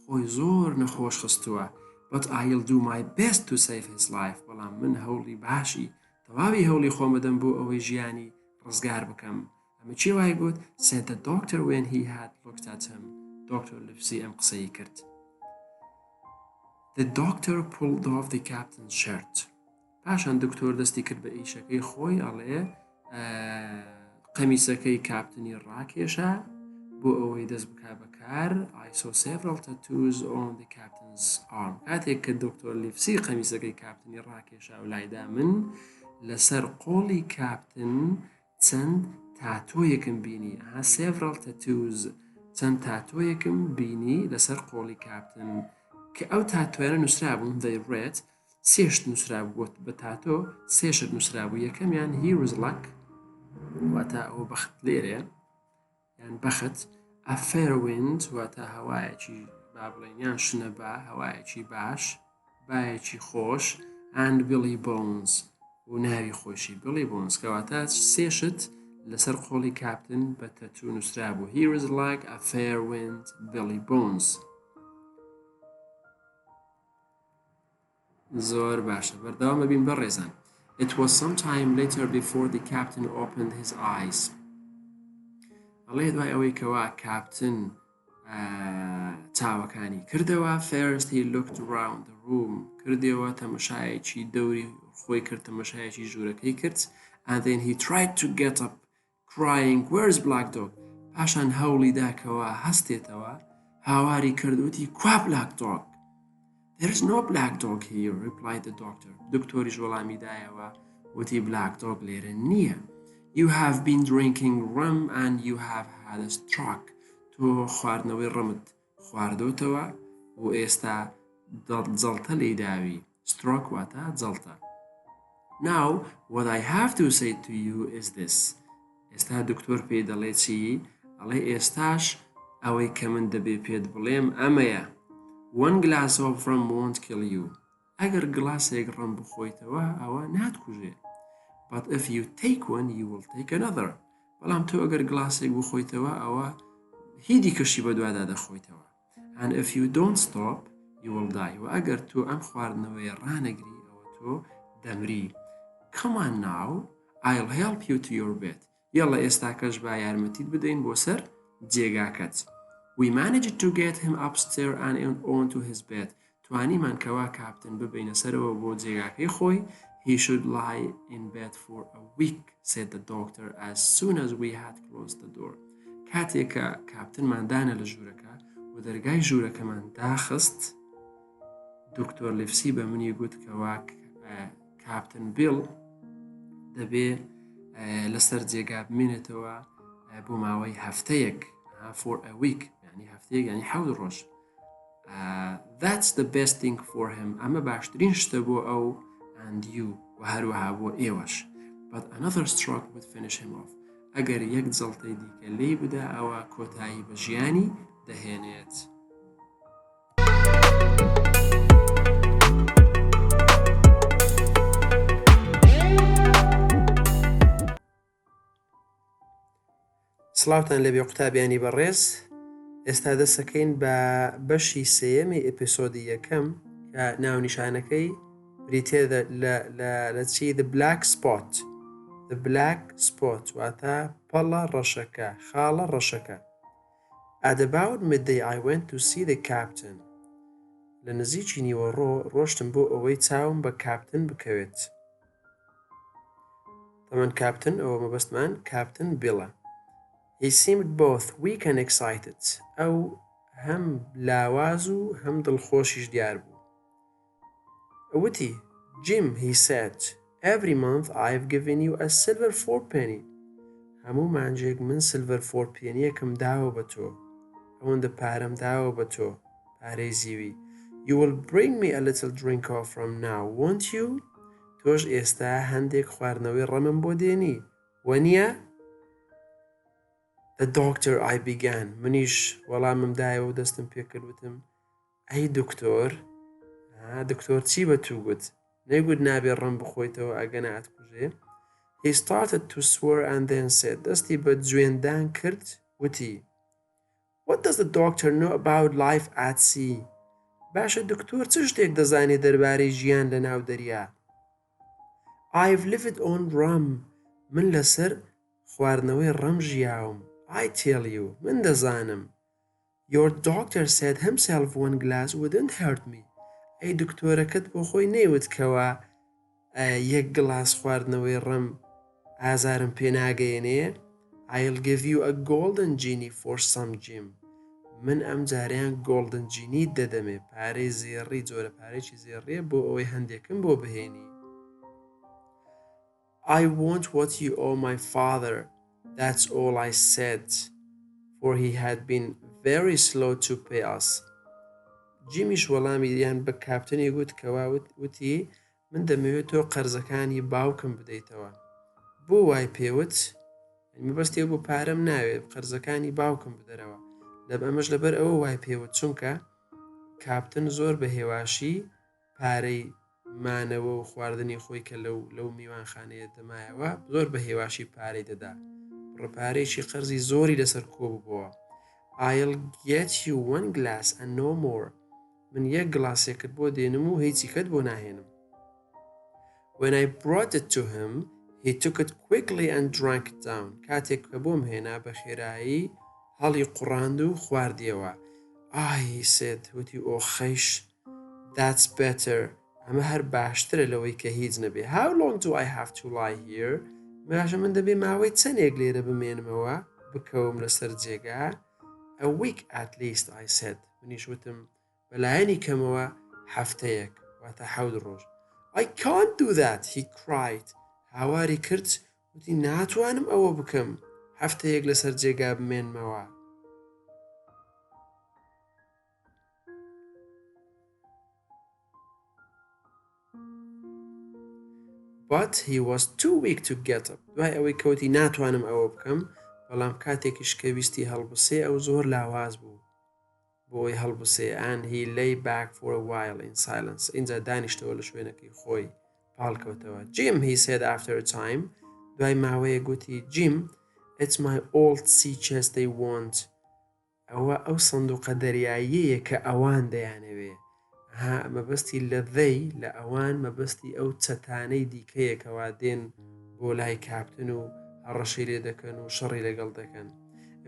خۆی زۆر نەخۆش خستووە. But I'll do my best to save his life. بەڵام من هەوڵی باشی تەواوی هەوڵی خۆمەدەم بۆ ئەوەی ژیانی ڕزگار بکەم. ئەمە چی وای گوت؟ said the doctor when he had looked at him. Dr. Livesey ئەم قسەی کرد. The doctor pulled off the captain's shirt. پاشان دکتۆر دەستی کرد بە ئیشەکەی خۆی ئەڵێ قەمیسەکەی کاپتنی ڕاکێشە بۆ ئەوەی دەست بکا بەکار. I saw several tattoos on the captain's arm. کاتێک کە دکتۆر لیفسی قەمیسەکەی کاپتنی ڕاکێشا و لایدا من لەسەر قۆڵی کاپتن چەند تاتۆیەکم بینی. several tattoos چەند تاتۆیەکم بینی لەسەر قۆڵی کاپتن کە ئەو تاتۆیانە نووسرابوون. they read سێشت نووسرابوو بە تاتۆ سێشت نووسرابوو. یەکەمیان he was luck واتە ئەوە بەخت لێرێ یان بەخت. a fair wind واتە هەوایەکی با بڵێن یان شنە با هەوایەکی باش بایەکی خۆش. and Billy Bones و ناوی خۆشی Billy Bones کەواتە سێشت لەسەر قۆڵی کاپتن بە تەتو نووسرابوو. here is like a fair wind Billy Bones. زۆر باشە بەردەوام ببین بەڕێزان. It was some time later before the captain opened his eyes. ئەڵێ دوای ئەوەی کەوا کاپتن چاوەکانی کردەوە. first he looked around the room. کردەوە تەمەشایەکی دەوری خۆی کرد تەمەشایەکی ژوورەکەی کرد. and then he tried to get up crying where's black dog. پاشان هەوڵی داکەوە هەستێتەوە هاواری کردوتی کوا black dog. There is no black dog here, replied the doctor. دکتۆریش وەڵامی دایەوە وتی black dog لێرە نییە. You have been drinking rum and you have had a stroke. تۆ خواردنەوەی ڕەمت خواردۆتەوە و ئێستا جەڵتە لێی داوی. stroke واتە جەڵتە. Now, what I have to say to you is this. ئێستا دکتۆر پێی دەڵێ چی؟ ئەڵێ ئێستاش ئەوەی کە من دەبێ پێت بڵێم ئەمەیە. One glass of rum won't kill you. ئەگەر گلاسێک ڕەم بخۆیتەوە ئەوە ناتکوژێ. But if you take one, you will take another. بەڵام تۆ ئەگەر گلاسێک بخۆیتەوە ئەوە هیدی کەشی بە دوادا دەخۆیتەوە. And if you don't stop, you will die. و ئەگەر تۆ ئەم خواردنەوەی ڕانەگری ئەوە تۆ دەمری. Come on now, I'll help you to your bed. یاڵە ئێستا کەش با یارمەتیت بدەین بۆ سەر جێگاکەت. We managed to get him upstairs and onto his bed. توانیمان کەوا کاپتن ببینە سەرەوە بۆ جێگاکەی خۆی. He should lie in bed for a week, said the doctor as soon as we had closed the door. کاتێک کە کاپتنمان دانە لە ژوورەکە و دەرگای ژوورەکەمان داخست دکتۆر لیفسی بە منی گوت کەوا کاپتن بیل دەبێ لەسەر جێگا بمێنێتەوە بۆ ماوەی هەفتەیەک. for a week یعنی هەفتەیەک یعنی 7 ڕۆژ. That's the best thing for him. ئەمە باشترین شتە بۆ ئەو and you و هەروەها بۆ ئێوەش. But another stroke would finish him off. ئەگەر یەک جەڵتەی دیکە لێی بدا ئەوە کۆتایی بە ژیانی دەهێنێت. سڵاوتان لەبێ قوتابیانی بەڕێز. ئێستا دەسەکەین بە بەشی سێیەمی ئیپسۆدی یەکەم کە ناونیشانەکەی بریتێ لە چی the black spot the black spot واتە پەڵە ڕەشەکە خاڵە ڕەشەکە. At about midday I went to see the captain. لە نزیکی نیوەڕۆ ڕۆشتم بۆ ئەوەی چاوم بە کاپتن بکەوێت. تەمەن کاپتن ئەوە مەبەستمان کاپتن بیڵە. He seemed both weak and excited. ئەو هەم لاواز و هەم دڵخۆشیش دیار بوو. وتی Jim, he said, every month I've given you a silver fourpenny. هەموو مانجێک من سیلڤەر فۆرپێنیەکم داوە بە تۆ. ئەوەندە پارەم داوە بە تۆ پارەی زیوی. You will bring me a little drink off from now, won't you? تۆش ئێستا هەندێک خواردنەوەی ڕەمم بۆ دێنی وەنیە؟ The doctor I began. منیش وەڵامم دایەوە و دەستم پێکردوتم ئەی دکتۆر دکتۆر چی بە تو گوت؟ نەیگوت نابێ ڕەم بخۆیتەوە ئەگەنە ئەتکوژێ. He started to swear and then said دەستی بە جوێندان کرد وتی What does the doctor know about life at sea? باشە دکتۆر چ شتێک دەزانێت دەربارەی ژیان لە ناو دەریا؟ I've lived on rum. من لەسەر خواردنەوەی ڕەم ژیاوم. I tell you من دەزانم. Your doctor said himself one glass wouldn't hurt me. ئەی دکتۆرەکەت بۆ خۆی نەیوت کەوە یەک گڵاس خواردنەوەی ڕەم ئازارم پێ ناگەیەنێ. I'll give you a golden genie for some Jim. من ئەم جاریان گۆڵدن جینی دەدەمێ پارەی زێڕی جۆرە پارێکی زێڕێ بۆ ئەوەی هەندێکم بۆ بهێنی. I want what you owe my father. That's all I said, for he had been very slow to pay us. جیمیش وەڵامی دیان بە کاپتنی گوت کەوا وتی من دەمەوێت تۆ قەرزەکانی باوکم بدەیتەوە. بۆ وای پێوت؟ مەبەستی بۆ پارەم ناوێت قەرزەکانی باوکم بدەرەوە. ئەمەش لەبەر ئەوە وای پێوت چونکە کاپتن زۆر بە هێواشی پارەی مانەوە و خواردنی خۆی کە لەو میوانخانەیە دەمایەوە زۆر بە هێواشی پارەی دەدا. ڕپارێکی قەرزی زۆری لەسەر کۆ بووە. I'll get you one glass and no more. من یەک گڵاسێکت بۆ دێنم و هیچی کەت بۆ ناهێنم. When I brought it to him, he took it quickly and drank it down. کاتێک کە بۆم هێنا بە خێرایی هەڵی قوڕاند و خواردیەوە. he said وتی ئۆ خەیش that's better. ئەمە هەر باشترە لەوەی کە هیچ نەبێ. How long do I have to lie here? ماشە من دەبێ ماوەی چەندێک لێرە بمێنمەوە بکەوم لەسەر جێگا. A week at least, I said. منیش وتم بەلایەنی کەمەوە هەفتەیەک واتە 7 ڕۆژ. I can't do that, he cried. هاواری کرد وتی ناتوانم ئەوە بکەم هەفتەیەک لەسەر جێگا بمێنمەوە. But he was too weak to get up. دوای ئەوەی کەوتی ناتوانم ئەوە بکەم بەڵام کاتێکیش کە ویستی هەڵبسێ ئەو زۆر لاواز بوو بۆی هەڵبسێ and he lay back for a while in silence. اینجا دانیشتەوە لە شوێنەکەی خۆی پاڵکەوتەوە. Jim, he said after a time. دوای ماوەیە گوتی Jim, it's my old sea chest they want. ئەوە ئەو سندوقە دەریاییەیە کە ئەوان دەیانەوێ. مەبەستی لە دەی لە ئەوان مەبەستی ئەو چەتانەی دیکەیە کەوا دێن بۆ لای کاپتن و هەڕەشی لێ دەکەن و شەڕی لەگەڵ دەکەن.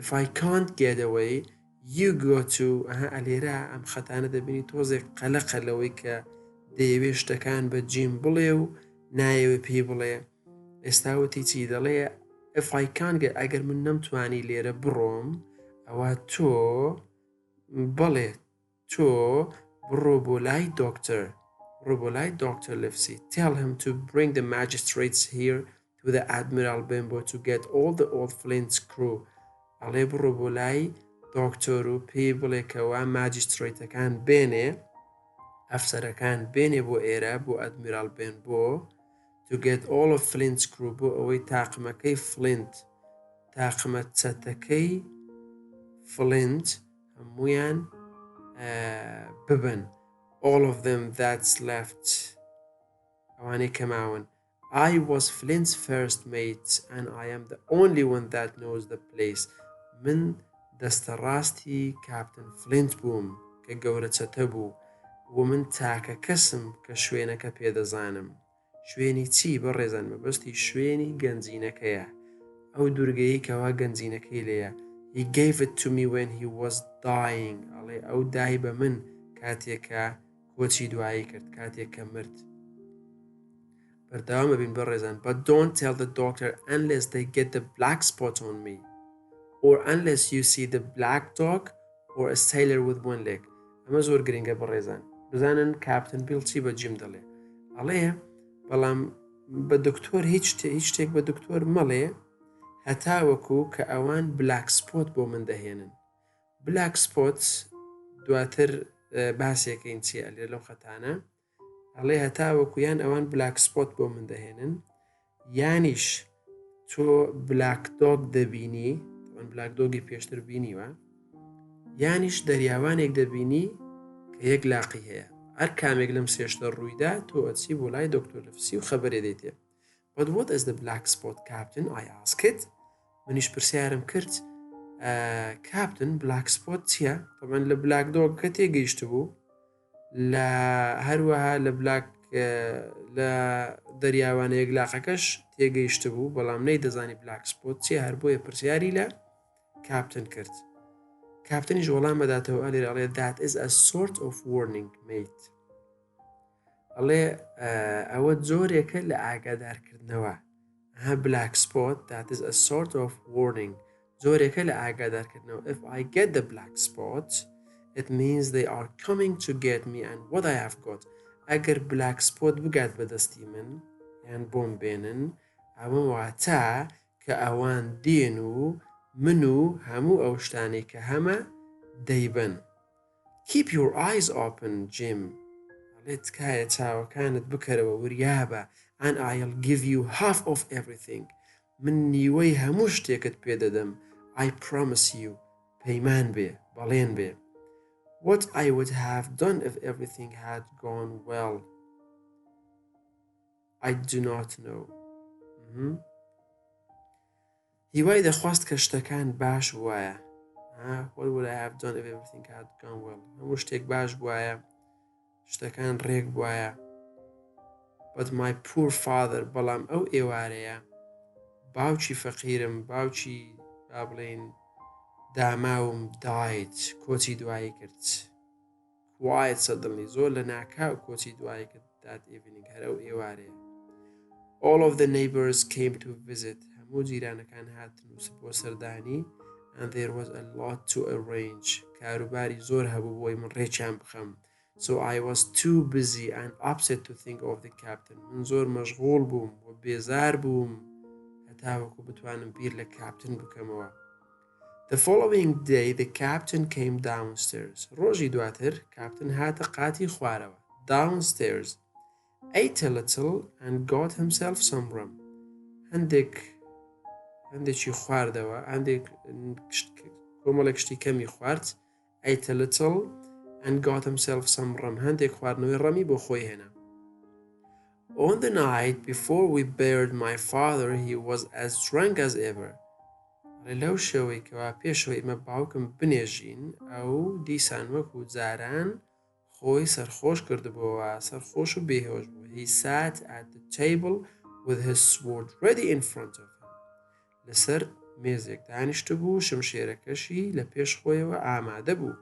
If I can't get away, you go to ئەلێرە ئەم خەتانە دەبینی تۆزێک قەلەقە لەوەی کە دەیەوێ شتەکان بە جیم بڵێ و نایەوێ پێی بڵێ. ئێستا وتی چی دەڵێ If I can't get ئەگەر من نەمتوانی لێرە بڕۆم ئەوە تۆ بڵێ تۆ بڕۆ بۆ لای دۆکتەر بڕۆ بۆ لای دۆکتەر لفسی. Tell him to bring the magistrates here to the Admiral Bimbo to get all the old Flint's crew. ئەڵێ بڕۆ بۆ لای دۆکتۆر و پێی بڵێ کەوا ماجسترێتەکان بێنێ ئەفسەرەکان بێنێ بۆ ئێرە بۆ ئەدمیرال بێنبۆ to get all of Flint's crew بۆ ئەوەی تاقمەکەی فلینت تاقمە چەتەکەی فلینت هەمویان ببن all of them that's left ئەوانەی کەماون. I was Flint's first mate and I am the only one that knows the place. من دەستە ڕاستی کاپتن فلینت بووم کە گەورە چەتە بوو و من تاکە کەسم کە شوێنەکە پێدەزانم. شوێنی چی بەڕێزان مەبەستی شوێنی گەنجینەکەیە ئەو دورگەی کەوا گەنجینەکەی لێیە. He gave it to me when he was dying. ئەڵێ ئەو دای بە من کاتێکە کۆچی دوایی کرد کاتێک کە مرد. بەردەوام ببین بەڕێزان. But don't tell the doctor unless they get the black spot on me or unless you see the black dog or a sailor with one leg. ئەمە زۆر گرنگە بەڕێزان. بزانن کاپتن بیل چی بە جیم دەڵێ. ئەڵێ بەڵام بە دکتۆر هیچ شتێک بە دکتۆر مەڵێ هەتاوەکو کە ئەوان بلاک سپۆت بۆ من دەهێنن. بلاک سپۆت دواتر باسێکەین چیە لێ لەو خەتانە ئەڵێ هەتاوەکو یان ئەوان بلاک سپۆت بۆ من دەهێنن یانیش تۆ بلاک دۆگ دەبینی ئەوان بلاک دۆگی پێشتر بینیوە یانیش دەریاوانێک دەبینی کە یەک لاقی هەیە. هەر کامێک لەم سێشتە ڕوویدا تۆ ئەچی بۆ لای دکتۆر نفسی و خەبەرێ دەیتێ. But what is the black spot, Captain? I asked. منیش پرسیارم کرد کاپتن بلاک سپۆت چییە؟ طبعا لە بلاک دۆگ کە تێگەیشت بوو لە هەروەها لە دەریاوانەیەک لاقەکەش تێگەیشت بوو بەڵام نەیدەزانی بلاک سپۆت چیە هەر بۆیە پرسیاری لە کاپتن کرد. کاپتنیش وەڵام بەداتەوە ئەڵێ that is a sort of warning mate. ئەڵێ ئەوە جۆرێکە لە ئاگادارکردنەوە. بلاک سپۆت that is a sort of warning جۆرێکە لە ئاگادارکردنەوە. If I get the black spot it means they are coming to get me and what I have got. ئەگەر بلاک سپۆت بگات بەدەستی من یان بۆم بێنن ئەوە واتە کە ئەوان دێن و من و هەموو ئەو شتانەی کە هەمە دەیبن. Keep your eyes open, Jim. ئەڵێ تکایە چاوەکانت بکەرەوە وریابە and I'll give you half of everything. من نیوەی هەموو شتێکت پێدەدەم. I promise you. پەیمان بێ بەڵێن بێ. What I would have done if everything had gone well. I do not know. هیوای دەخواست کە شتەکان باش بوایە. What would I have done if everything had gone well. هەموو شتێک باش بوایە شتەکان ڕێک بوایە. But my poor father بەڵام ئەو ئێوارەیە باوکی فەقیرم باوکی با بڵێن داماوم died کۆچی دوایی کرد. Quiet suddenly زۆر لە ناکاو کۆچی دوایی کرد that evening هەر ئەو ئێوارەیە. All of the neighbors came to visit. هەموو جیرانەکان هاتن بۆ سەردانی and there was a lot to arrange. کاروباری زۆر هەبوو بۆی من ڕێکیان بخەم. So I was too busy and upset to think of the captain. من زۆر مەشغوڵ بووم و بێزار بووم هەتاوەکو بتوانم بیر لە کاپتن بکەمەوە. The following day the captain came downstairs. ڕۆژی دواتر کاپتن هاتە قاتی خوارەوە. Downstairs. Ate a little and got himself some rum. هەندێکی خواردەوە کۆمەڵێک شتی کەمی خوارد. Ate a little and got himself some rum. هەندێک خواردنەوەی ڕەمی بۆ خۆی هێنا. On the night before we buried my father he was as drunk as ever. لەو شەوەی کەوا پێشەوەی ئمە باوکم بنێژین ئەو دیسان وەکو جاران خۆی سەرخۆش کردبووە سەرخۆش و بێهۆش بوو. He sat at the table with his sword ready in front of him. لەسەر مێزێک دانیشت بوو شمشێرەکەشی لە پێش خۆیەوە ئامادە بوو.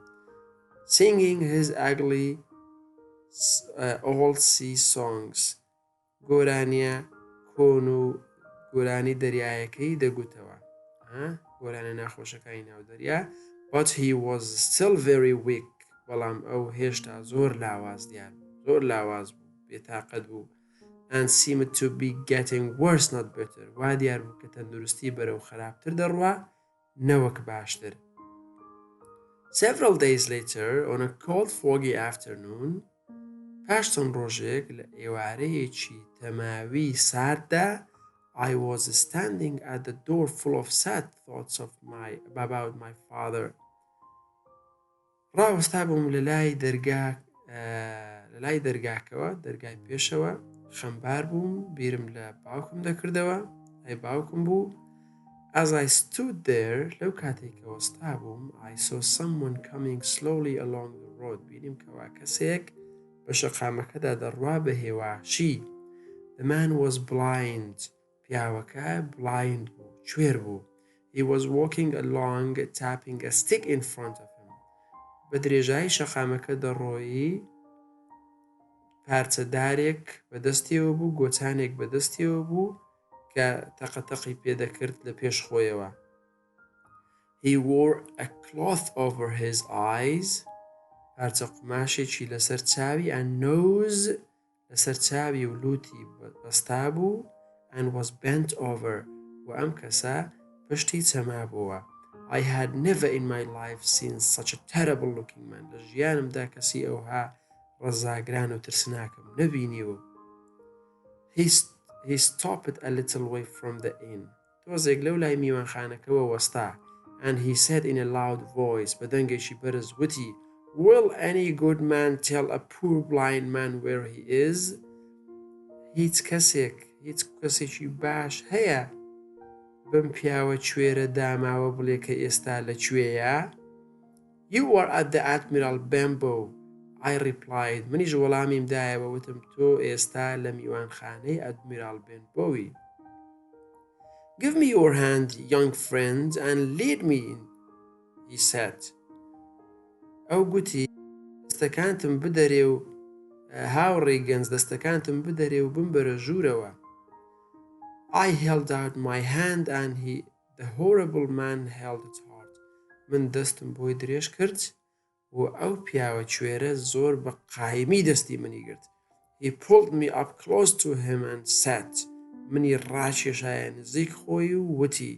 Singing his ugly old sea songs. گۆرانیە کۆن و گۆرانی دەریایەکەی دەگوتەوە. گۆرانە ناخۆشەکانی ناو دەریا. But he was still very weak. بەڵام ئەو هێشتا زۆر لاواز دیار بوو زۆر لاواز بوو بێتاقەت بوو. And seemed to be getting worse not better. وا دیار بوو کە تەندروستی بەرەو خراپتر دەڕوا نەوەک باشتر. Several days later on a cold foggy afternoon پاش چەند ڕۆژێک لە ئێوارەیەکی تەماوی سارددا I was standing at the door full of sad thoughts about my father. ڕاوەستا بووم لە لای دەرگاکەوە دەرگای پێشەوە خەمبار بووم بیرم لە باوکم دەکردەوە ئەی باوکم بوو As I stood there, لەو کاتێککە وەستا بووم, I saw someone coming slowly along the road. بینیم کەوا کەسێک بە شەقامەکەدا دەڕوا بە هێواشی. The man was blind. پیاوەکە blind بوو, کوێر بوو. He was walking along, tapping a stick in front of him. بە درێژایی شەقامەکە دەڕۆیی, پارچەدارێک بەدەستیەوە بوو, گۆچانێک بەدەستیەوە بوو کە تەقەتەقی پێدەکرد لە پێش خۆیەوە. He wore a cloth over his eyes. پارچە قوماشێکی لەسەر چاوی, and nose لەسەر چاوی و لوتی بەستا بوو, and was bent over. و ئەم کەسە پشتی چەما بووە. I had never in my life seen such a terrible looking man. لە ژیانمدا کەسی ئەوها ڕەزاگران و ترسناکم نەبینیوە. He stopped a little way from the inn. تۆزێک لەو لای میوانخانەکەوە وەستا, and he said in a loud voice, بە دەنگێکی بەرز وتی, Will any good man tell a poor blind man where he is? هیچ کەسێکی باش هەیە بەم پیاوە کوێرە داماوە بڵێ کە ئێستا لەکوێیە؟ You are at the Admiral Benbow, I replied. منیش وەڵامیم دایەوە, وتم تۆ ئێستا لە میوانخانەی ئەدمیرال بێنبۆوی. Give me your hand, young friend, and lead me in, he said. ئەو گوتی, دەستەکانتم بدەرێ و هاوڕێی گەنج, دەستەکانتم بدەرێ و بمبەرە ژوورەوە. I held out my hand and the horrible man held it hard. من دەستم بۆی درێژ کرد و ئەو پیاوە کوێرە زۆر بە قایمی دەستی منی گرت. He pulled me up close to him and sat. منی ڕاکێشایە نزیک خۆی و وتی,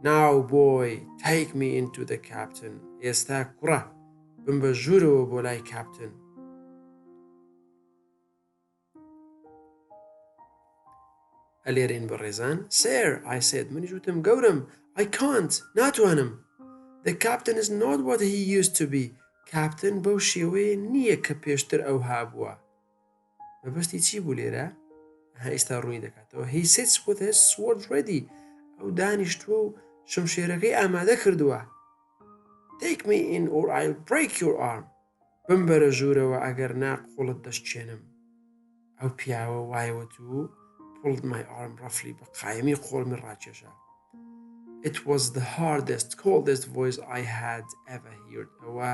Now boy, take me into the captain. ئێستا کوڕە, بمبە ژوورەوە بۆ لای کاپتن. ئەلێرین بەڕێزان. Sir, I said. منیش وتم, گەورم, I can't. ناتوانم. The captain is not what he used to be. کاپتن بەو شێوەیە نییە کە پێشتر ئەوها بووە. مەبەستی چی بوو لێرە؟ ئێستا ڕووی دەکاتەوە. He sits with his sword ready. ئەو دانیشتووە و شمشێرەکەی ئامادە کردووە. Take me in or I'll break your arm. بمبەرە ژوورەوە ئەگەر نا قوڵت دەشتێنم. ئەو پیاوە وایەوەت و pulled my arm roughly, بە قایمی قۆڵمی ڕاکێشا. It was the hardest, coldest voice I had ever heard. ئەوە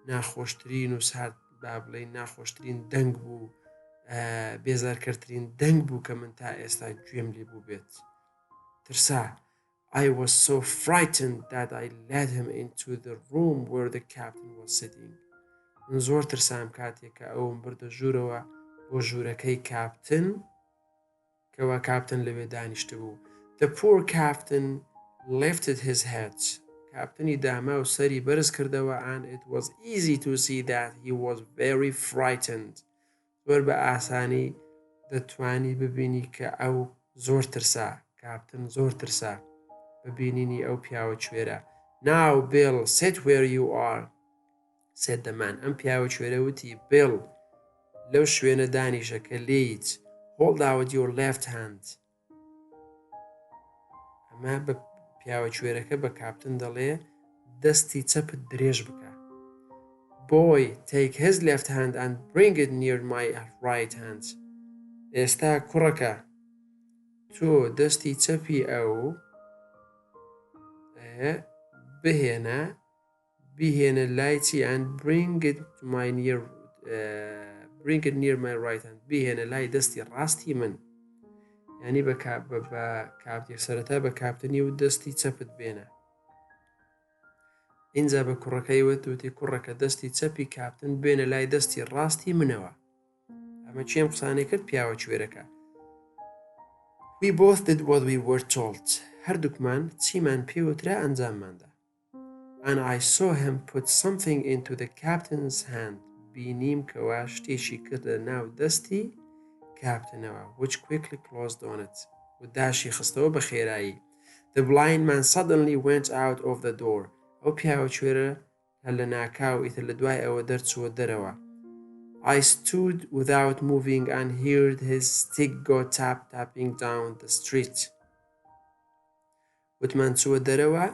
ناخۆشترین و سارد با بڵێین ناخۆشترین دەنگ بوو, بێزارکردترین دەنگ بوو کە من تا ئێستا گوێم لێ بوو بێت. ترسا. I was so frightened that I led him into the room where the captain was sitting. من زۆر ترسام کاتێک کە ئەوم بردە ژوورەوە بۆ ژوورەکەی کاپتن, کەوا کاپتن لەوێ دانیشتە بوو. The poor captain lifted his head. کاپتنی داما و سەری بەرز کردەوە, and it was easy to see that he was very frightened. زۆر بە ئاسانی دەتوانی ببینی کە ئەو زۆر ترسا, کاپتن زۆر ترسا ببینینی ئەو پیاوە کوێرە. Now Bill, sit where you are, said the man. ئەم پیاوە کوێرە وتی, Bill, لەو شوێنە دانیشە کە لێیت. Hold out your left hand. ئەمە بە پیاوە کوێرەکە بە کاپتن دەڵێ, دەستی چەپت درێژ بکە. Boy, take his left hand and bring it near my right hand. ئێستا کوڕەکە, تۆ دەستی چەپی ئەو بهێنە لای چی, and bring it near my right hand. بهێنە لای دەستی ڕاستی من. یعنی بە کاپتێک سەرەتا بە کاپتنی و دەستی چەپت بێنە. اینجا بە کوڕەکەی وتی, کوڕەکە دەستی چەپی کاپتن بێنە لای دەستی ڕاستی منەوە. ئەمە چێم قسانەی کرد پیاوە کوێرەکە. We both did what we were told. هەردووکمان چیمان پێوترا ئەنجامماندا. And I saw him put something into the captain's hand. بینیم کەوا شتێکی کردە ناو دەستی کاپتنەوە, which quickly closed on it. و داشی خستەوە بە خێرایی. The blind man suddenly went out of the door. ئەو پیاوە کوێرە لە ناکاو ئیتر لە دوای ئەوە دەرچووە دەرەوە. I stood without moving and heard his stick go tapping down the street. وتمان چووە دەرەوە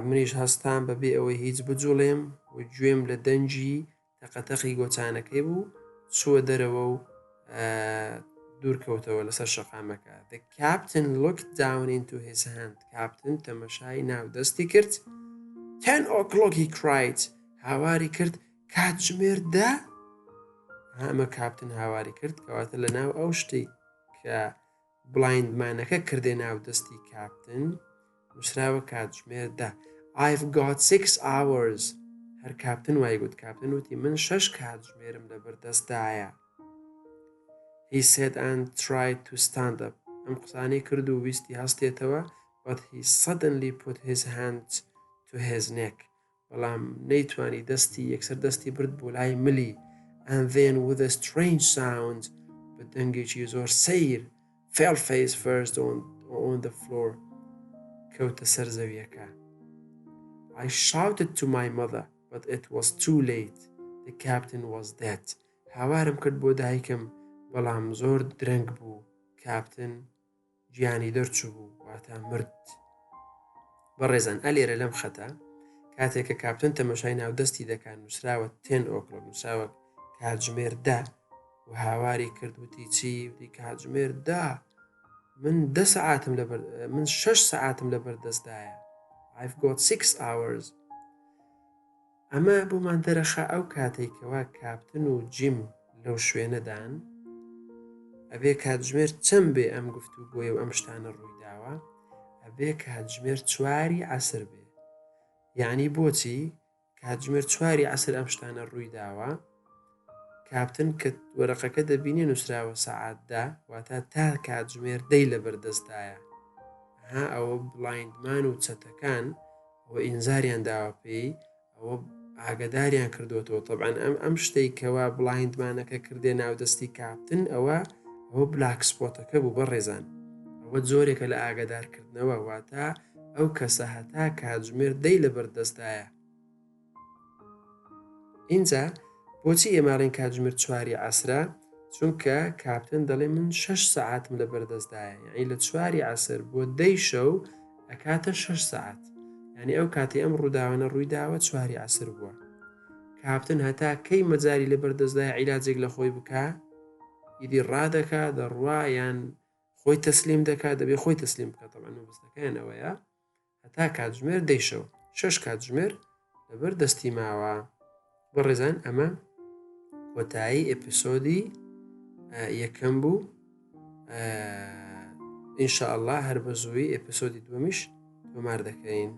منیش هەستان بەبێ ئەوەی هیچ بجوڵێم و گوێم لە دەنجی تەقەتەقی گۆچانەکەی بوو چووە دەرەوە و دوورکەوتەوە لەسەر شەقامەکە. The captain looked down into his hand. کاپتن تەمەشای ناو دەستی کرد. 10 o'clock he cried. هاواری کرد کاتژمێر دا؟ ئەمە کاپتن هاواری کرد کەواتە لە ناو ئەو شتەی کە بڵایندمانەکە کردێ ناو دەستی کاپتن نووسراوە کاتژمێر دا. I've got 6 hours. هەر کاپتن وای گوت. کاپتن وتی من 6 کاتژمێرم لە بەردەستدایە. He said and tried to stand up. ئەم قسانەی کرد و ویستی هەستێتەوە but he suddenly put his hand to his neck. بەڵام نەیتوانی دەستی یەکسەر دەستی برد بۆ لای ملی. And then with a strange sound بە دەنگێکی زۆر سەیر fell face first on the floor. کەوتە سەر زەویەکە. I shouted to my mother but it was too late. The captain was dead. هاوارم کرد بۆ دایکم بەڵام زۆر درەنگ بوو. کاپتن گیانی دەرچوو بوو واتە مرد. بەڕێزان ئەلێرە لەم خەتە کاتێککە کاپتن تەمەشای ناو دەستی دەکات نووسراوە 10 o'clock نووسراوە کاتژمێر دا و هاواری کرد وتی چی وتی کاتژمێر دا من 10 سەعاتم من 6 سەعاتم لە بەردەستدایە. I've got 6 hours. ئەمە بۆمان دەرەخە ئەو کاتێکەوە کاپتن و جیم لەو شوێنەدان ئەبێ کاتژمێر چەند بێ ئەم گفتوگۆیە و ئەم شتانە ڕوویداوە ئەبێ کاتژمێر 4 عەسر بێ. یعنی بۆچی کاتژمێر 4 عەسر ئەم شتانە ڕوویداوە کاپتن کە وەرەقەکە دەبینێ نووسراوە سەعاتدا واتە تا کاتژمێر 10 لە بەردەستدایە. ئەوە بڵایندمان و چەتەکان ئەوە ئینزاریان داوە پێی ئەوە ئاگداریان کردوەوە. طبعاً ئەم شتەی کەوا بڵایندمانەکە کردێ ناو دەستی کاپتن ئەوە بلاک سپۆتەکە بوو بەڕێزان. ئەوە جۆرێکە لە ئاگدارکردنەوە واتە ئەو کەسە هەتا کاتژمێر 10 لە بەردەستدایە. اینجا بۆچی ئێماڵین کاتژمێر 4 عەسرە؟ چونکە کاپتن دەڵێ من 6 سەعاتم لە بەردەستدایە. یعنی لە 4 عەسر بۆ 10 شەو ئەکاتە 6 سەعات. یعنی ئەو کاتی ئەم ڕووداوانە ڕوویداوە 4 عەسر بووە. کاپتن هەتا کەی مەجاری لە بەردەستدایە عیلاجێک لە خۆی بکە ئیدی ڕادەکا دەڕوا یان خۆی تەسلیم دەکات دەبێ خۆی تەسلیم بکات. طبعاً مەبەستەکەیانەوەیە هەتا کاتژمێر 10 شەو 6 کاتژمێر لەبەر دەستی ماوە. بەڕێزان ئەمە کۆتایی ئیپسۆدی یەکەم بوو. ئینشاءالله هەر بە زووی ئیپسۆدی دووەمیش تۆمار دەکەین.